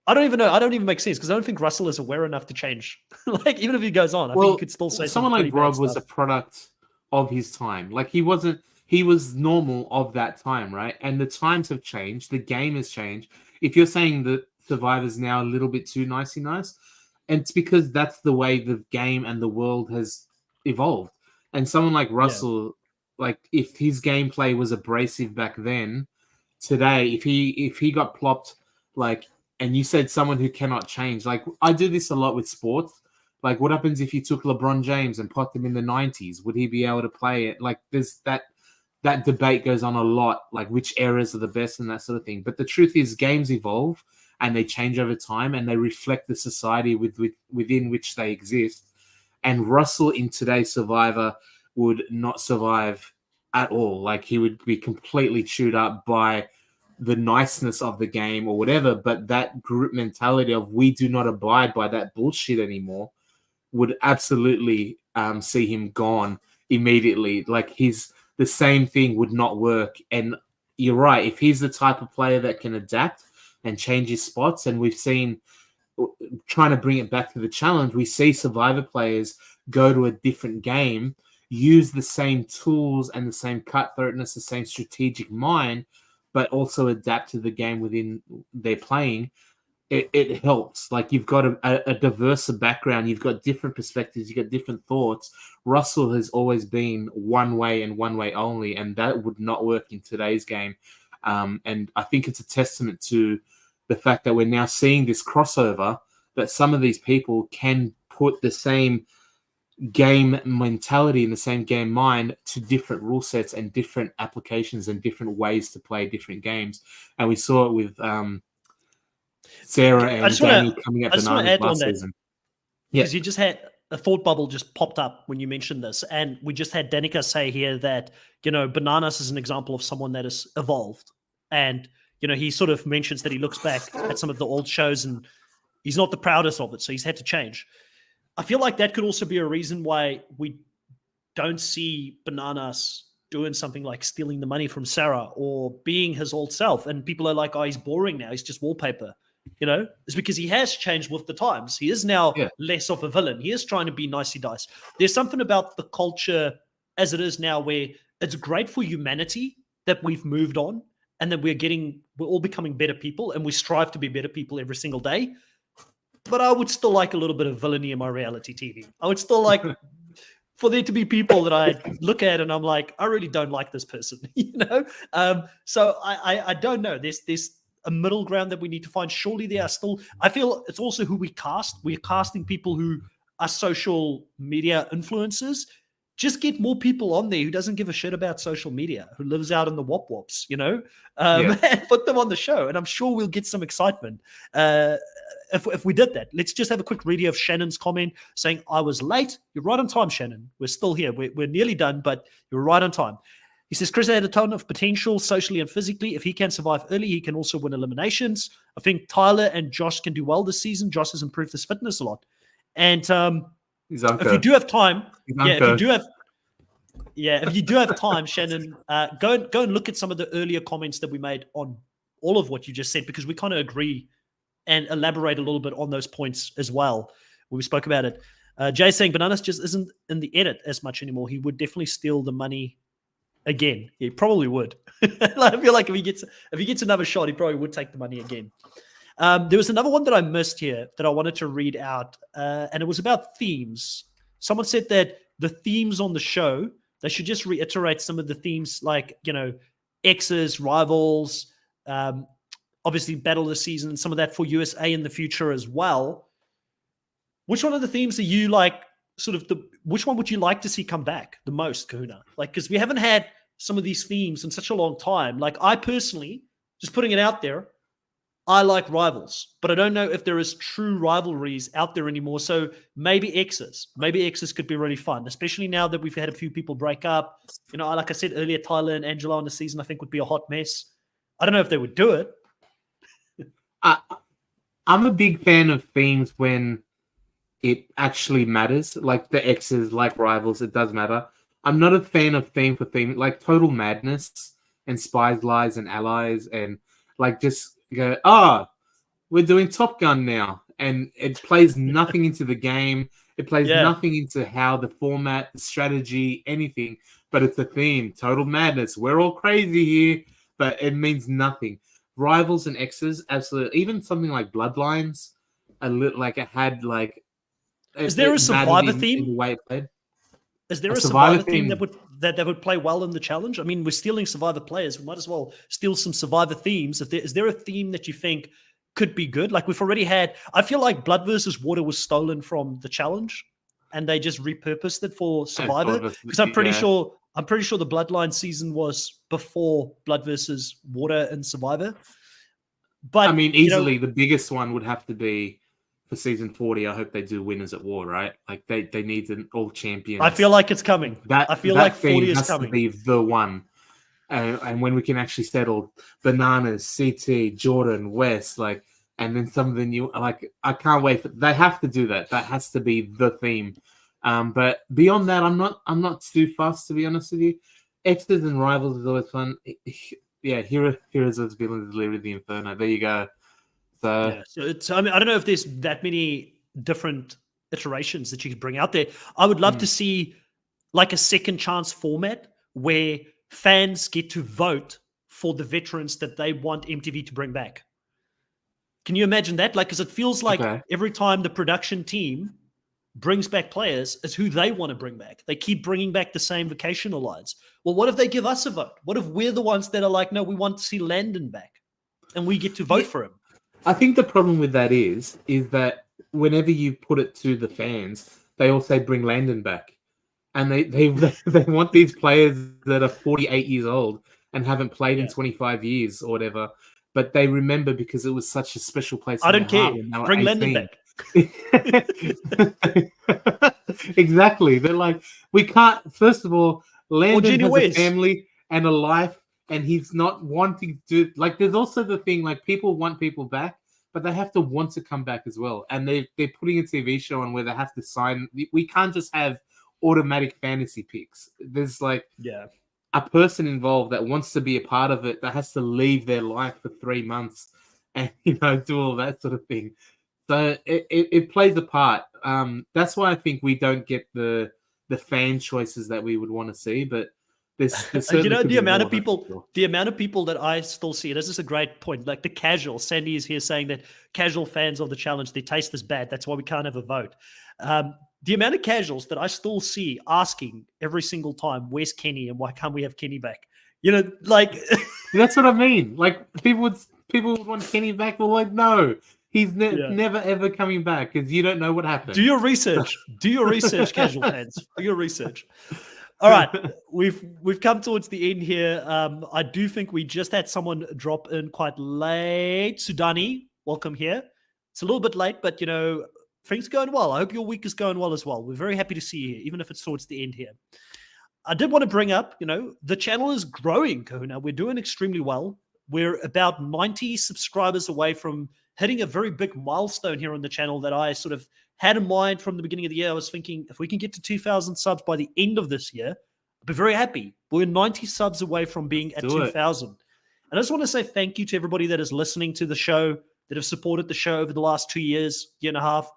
I don't even know. I don't even make sense because I don't think Russell is aware enough to change. Like, even if he goes on, I think he could still say someone like Rob was a product of his time. Like he was normal of that time, right? And the times have changed. The game has changed. If you're saying that Survivor's now a little bit too nicey nice, and it's because that's the way the game and the world has evolved. And someone like Russell, like if his gameplay was abrasive back then, today, if he got plopped, like, and you said someone who cannot change, like I do this a lot with sports. Like, what happens if you took LeBron James and put him in the 90s? Would he be able to play it? Like, there's that debate goes on a lot, like which eras are the best and that sort of thing. But the truth is, games evolve, and they change over time, and they reflect the society within which they exist. And Russell in today's Survivor would not survive at all. Like, he would be completely chewed up by the niceness of the game or whatever, but that group mentality of we do not abide by that bullshit anymore would absolutely see him gone immediately. Like, the same thing would not work. And you're right, if he's the type of player that can adapt and change his spots, and we've seen, trying to bring it back to the challenge, we see Survivor players go to a different game, use the same tools and the same cutthroatness, the same strategic mind, but also adapt to the game within they're playing. It helps. Like, you've got a diverse background, you've got different perspectives, you've got different thoughts. Russell has always been one way and one way only, and that would not work in today's game. And I think it's a testament to the fact that we're now seeing this crossover, that some of these people can put the same game mentality and the same game mind to different rule sets and different applications and different ways to play different games. And we saw it with Sarah and Danny coming up bananas last season. Because you just had a thought bubble just popped up when you mentioned this. And we just had Danica say here that, Bananas is an example of someone that has evolved. And, he sort of mentions that he looks back at some of the old shows and he's not the proudest of it. So he's had to change. I feel like that could also be a reason why we don't see Bananas doing something like stealing the money from Sarah or being his old self. And people are like, oh, he's boring now. He's just wallpaper. It's because he has changed with the times. He is now less of a villain. He is trying to be nicey dice. There's something about the culture as it is now where it's great for humanity that we've moved on and that we're all becoming better people, and we strive to be better people every single day. But I would still like a little bit of villainy in my reality TV. I would still like for there to be people that I look at and I'm like, I really don't like this person, So I don't know. There's a middle ground that we need to find. Surely there are still, I feel it's also who we cast. We're casting people who are social media influencers. Just get more people on there who doesn't give a shit about social media, who lives out in the wop-wops, and put them on the show. And I'm sure we'll get some excitement if we did that. Let's just have a quick read of Shannon's comment saying, I was late. You're right on time, Shannon. We're still here. We're nearly done, but you're right on time. He says, Chris had a ton of potential socially and physically. If he can survive early, he can also win eliminations. I think Tyler and Josh can do well this season. Josh has improved his fitness a lot. And if you do have time, if you do have time, Shannon, go and look at some of the earlier comments that we made on all of what you just said, because we kind of agree and elaborate a little bit on those points as well when we spoke about it. Jay saying Bananas just isn't in the edit as much anymore. He would definitely steal the money again. He probably would. I feel like if he gets another shot, he probably would take the money again. There was another one that I missed here that I wanted to read out, and it was about themes. Someone said that the themes on the show, they should just reiterate some of the themes, like, exes, rivals, obviously battle of the season, some of that for USA in the future as well. Which one of the themes are you like, which one would you like to see come back the most, Kahuna? Like, because we haven't had some of these themes in such a long time. Like, I personally, just putting it out there, I like rivals, but I don't know if there is true rivalries out there anymore. So maybe exes could be really fun, especially now that we've had a few people break up. Like I said earlier, Tyler and Angela on the season, I think would be a hot mess. I don't know if they would do it. I'm a big fan of themes when it actually matters, like the exes, like rivals. It does matter. I'm not a fan of theme for theme, like Total Madness and Spies, Lies, and Allies, and like just go, we're doing Top Gun now, and it plays nothing into the game. It plays nothing into how the format, the strategy, anything, but it's a theme. Total Madness. We're all crazy here, but it means nothing. Rivals and exes, absolutely. Even something like Bloodlines, a little like it had like. Is there a Survivor theme? In the way it played. Is there a Survivor theme that would play well in the challenge? I mean, we're stealing Survivor players. We might as well steal some Survivor themes. Is there a theme that you think could be good? Like, we've already had. I feel like Blood versus Water was stolen from the challenge, and they just repurposed it for Survivor. Because I'm pretty sure the Bloodline season was before Blood versus Water and Survivor. But I mean, easily the biggest one would have to be for season 40. I hope they do Winners at War, right? Like they need an all champions. I feel like it's coming. That I feel like 40 theme is has coming. to be the one. And when we can actually settle Bananas, CT, Jordan, West, like, and then some of the new, like, I can't wait. They have to do that. That has to be the theme. But beyond that, I'm not too fussed, to be honest with you. Extras and Rivals is always fun. Yeah, Heroes of Villains delivered the Inferno. There you go. So yeah, so it's. I mean, I don't know if there's that many different iterations that you could bring out there. I would love to see like a second chance format where fans get to vote for the veterans that they want MTV to bring back. Can you imagine that? Like, because it feels like every time the production team brings back players, is who they want to bring back. They keep bringing back the same vocational lines. Well, what if they give us a vote? What if we're the ones that are like, no, we want to see Landon back, and we get to vote for him? I think the problem with that is that whenever you put it to the fans, they all say bring Landon back. And they want these players that are 48 years old and haven't played in 25 years or whatever, but they remember because it was such a special place. I don't care. Bring 18. Landon back. Exactly. They're like, we can't. First of all, Landon has a family and a life, and he's not wanting to. Like, there's also the thing, like, people want people back, but they have to want to come back as well. And they're putting a TV show on where they have to sign. We can't just have automatic fantasy picks. There's like a person involved that wants to be a part of it, that has to leave their life for 3 months and do all that sort of thing. So it plays a part. That's why I think we don't get the fan choices that we would want to see. But there's certainly the amount of people that I still see. This is a great point. Like the casual, Sandy is here saying that casual fans of the challenge, their taste is bad. That's why we can't have a vote. The amount of casuals that I still see asking every single time, where's Kenny and why can't we have Kenny back? Like that's what I mean. Like people would want Kenny back. We're like, no, he's never ever coming back because you don't know what happened. Do your research. Do your research, casual fans. Do your research. All right, we've come towards the end here. I do think we just had someone drop in quite late. Sudani, welcome here. It's a little bit late, but things are going well. I hope your week is going well as well. We're very happy to see you here, even if it's towards the end here. I did want to bring up, the channel is growing, Kahuna. We're doing extremely well. We're about 90 subscribers away from hitting a very big milestone here on the channel that I sort of had in mind from the beginning of the year. I was thinking if we can get to 2,000 subs by the end of this year, I'd be very happy. We're 90 subs away from being at 2,000. And I just want to say thank you to everybody that is listening to the show, that have supported the show over the last 2 years, year and a half.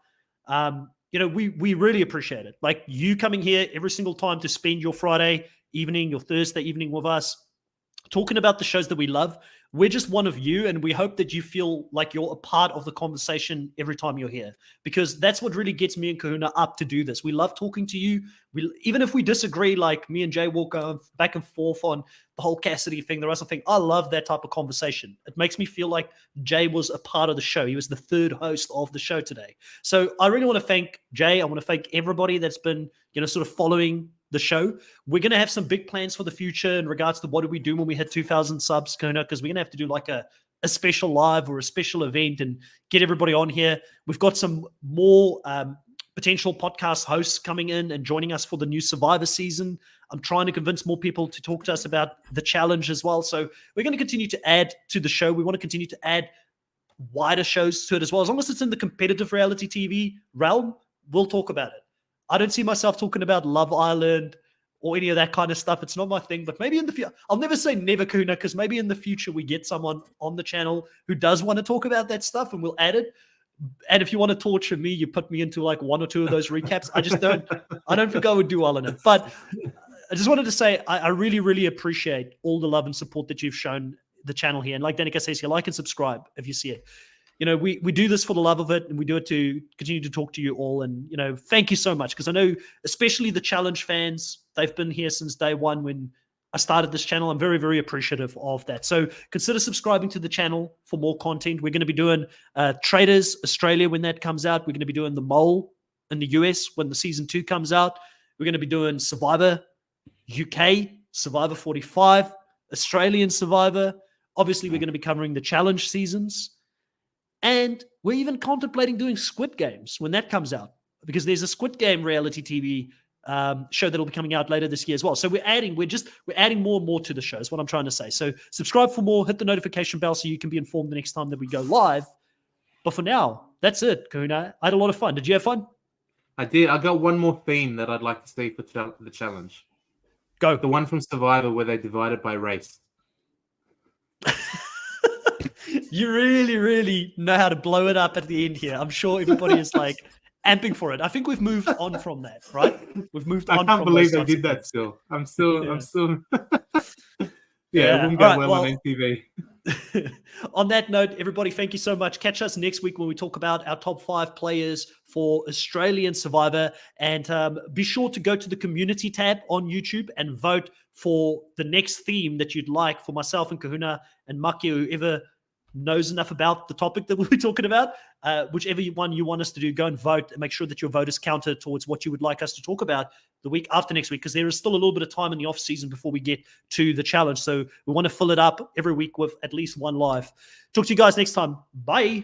We really appreciate it. Like you coming here every single time to spend your Friday evening, your Thursday evening with us, talking about the shows that we love. We're just one of you, and we hope that you feel like you're a part of the conversation every time you're here, because that's what really gets me and Kahuna up to do this. We love talking to you. Even if we disagree, like me and Jay will go back and forth on the whole Cassidy thing, the Russell thing. I love that type of conversation. It makes me feel like Jay was a part of the show. He was the third host of the show today. So I really want to thank Jay. I want to thank everybody that's been, sort of following the show. We're going to have some big plans for the future in regards to what do we do when we hit 2,000 subs, Kahuna, because we're going to have to do like a special live or a special event and get everybody on here. We've got some more potential podcast hosts coming in and joining us for the new Survivor season. I'm trying to convince more people to talk to us about the challenge as well. So we're going to continue to add to the show. We want to continue to add wider shows to it as well. As long as it's in the competitive reality TV realm, we'll talk about it. I don't see myself talking about Love Island or any of that kind of stuff. It's not my thing, but maybe in the future, I'll never say never, Kahuna, because maybe in the future we get someone on the channel who does want to talk about that stuff and we'll add it. And if you want to torture me, you put me into like one or two of those recaps. I don't think I would do well in it. But I just wanted to say, I really, really appreciate all the love and support that you've shown the channel here. And like Danica says here, like and subscribe if you see it. We do this for the love of it, and we do it to continue to talk to you all. And, thank you so much, because I know especially the challenge fans, they've been here since day one when I started this channel. I'm very, very appreciative of that. So consider subscribing to the channel for more content. We're going to be doing Traders Australia when that comes out. We're going to be doing The Mole in the US when the season 2 comes out. We're going to be doing Survivor UK, Survivor 45, Australian Survivor. Obviously, we're going to be covering the challenge seasons. And we're even contemplating doing Squid Games when that comes out, because there's a Squid Game reality TV show that'll be coming out later this year as well. So we're adding more and more to the show is what I'm trying to say. So subscribe for more, hit the notification bell so you can be informed the next time that we go live. But for now, that's it, Kahuna. I had a lot of fun. Did you have fun? I did. I got one more theme that I'd like to see for the challenge. Go. The one from Survivor where they divided by race. You really, really know how to blow it up at the end here. I'm sure everybody is like amping for it. I think we've moved on from that, right? We've moved on. I can't believe they did that still. I'm still. Yeah, it wouldn't go well on MTV. On that note, everybody, thank you so much. Catch us next week when we talk about our top 5 players for Australian Survivor. And be sure to go to the community tab on YouTube and vote for the next theme that you'd like for myself and Kahuna and Maki, whoever knows enough about the topic that we'll be talking about. Whichever one you want us to do, go and vote and make sure that your vote is counted towards what you would like us to talk about the week after next week, because there is still a little bit of time in the off season before we get to the challenge. So we want to fill it up every week with at least one live. Talk to you guys next time. Bye.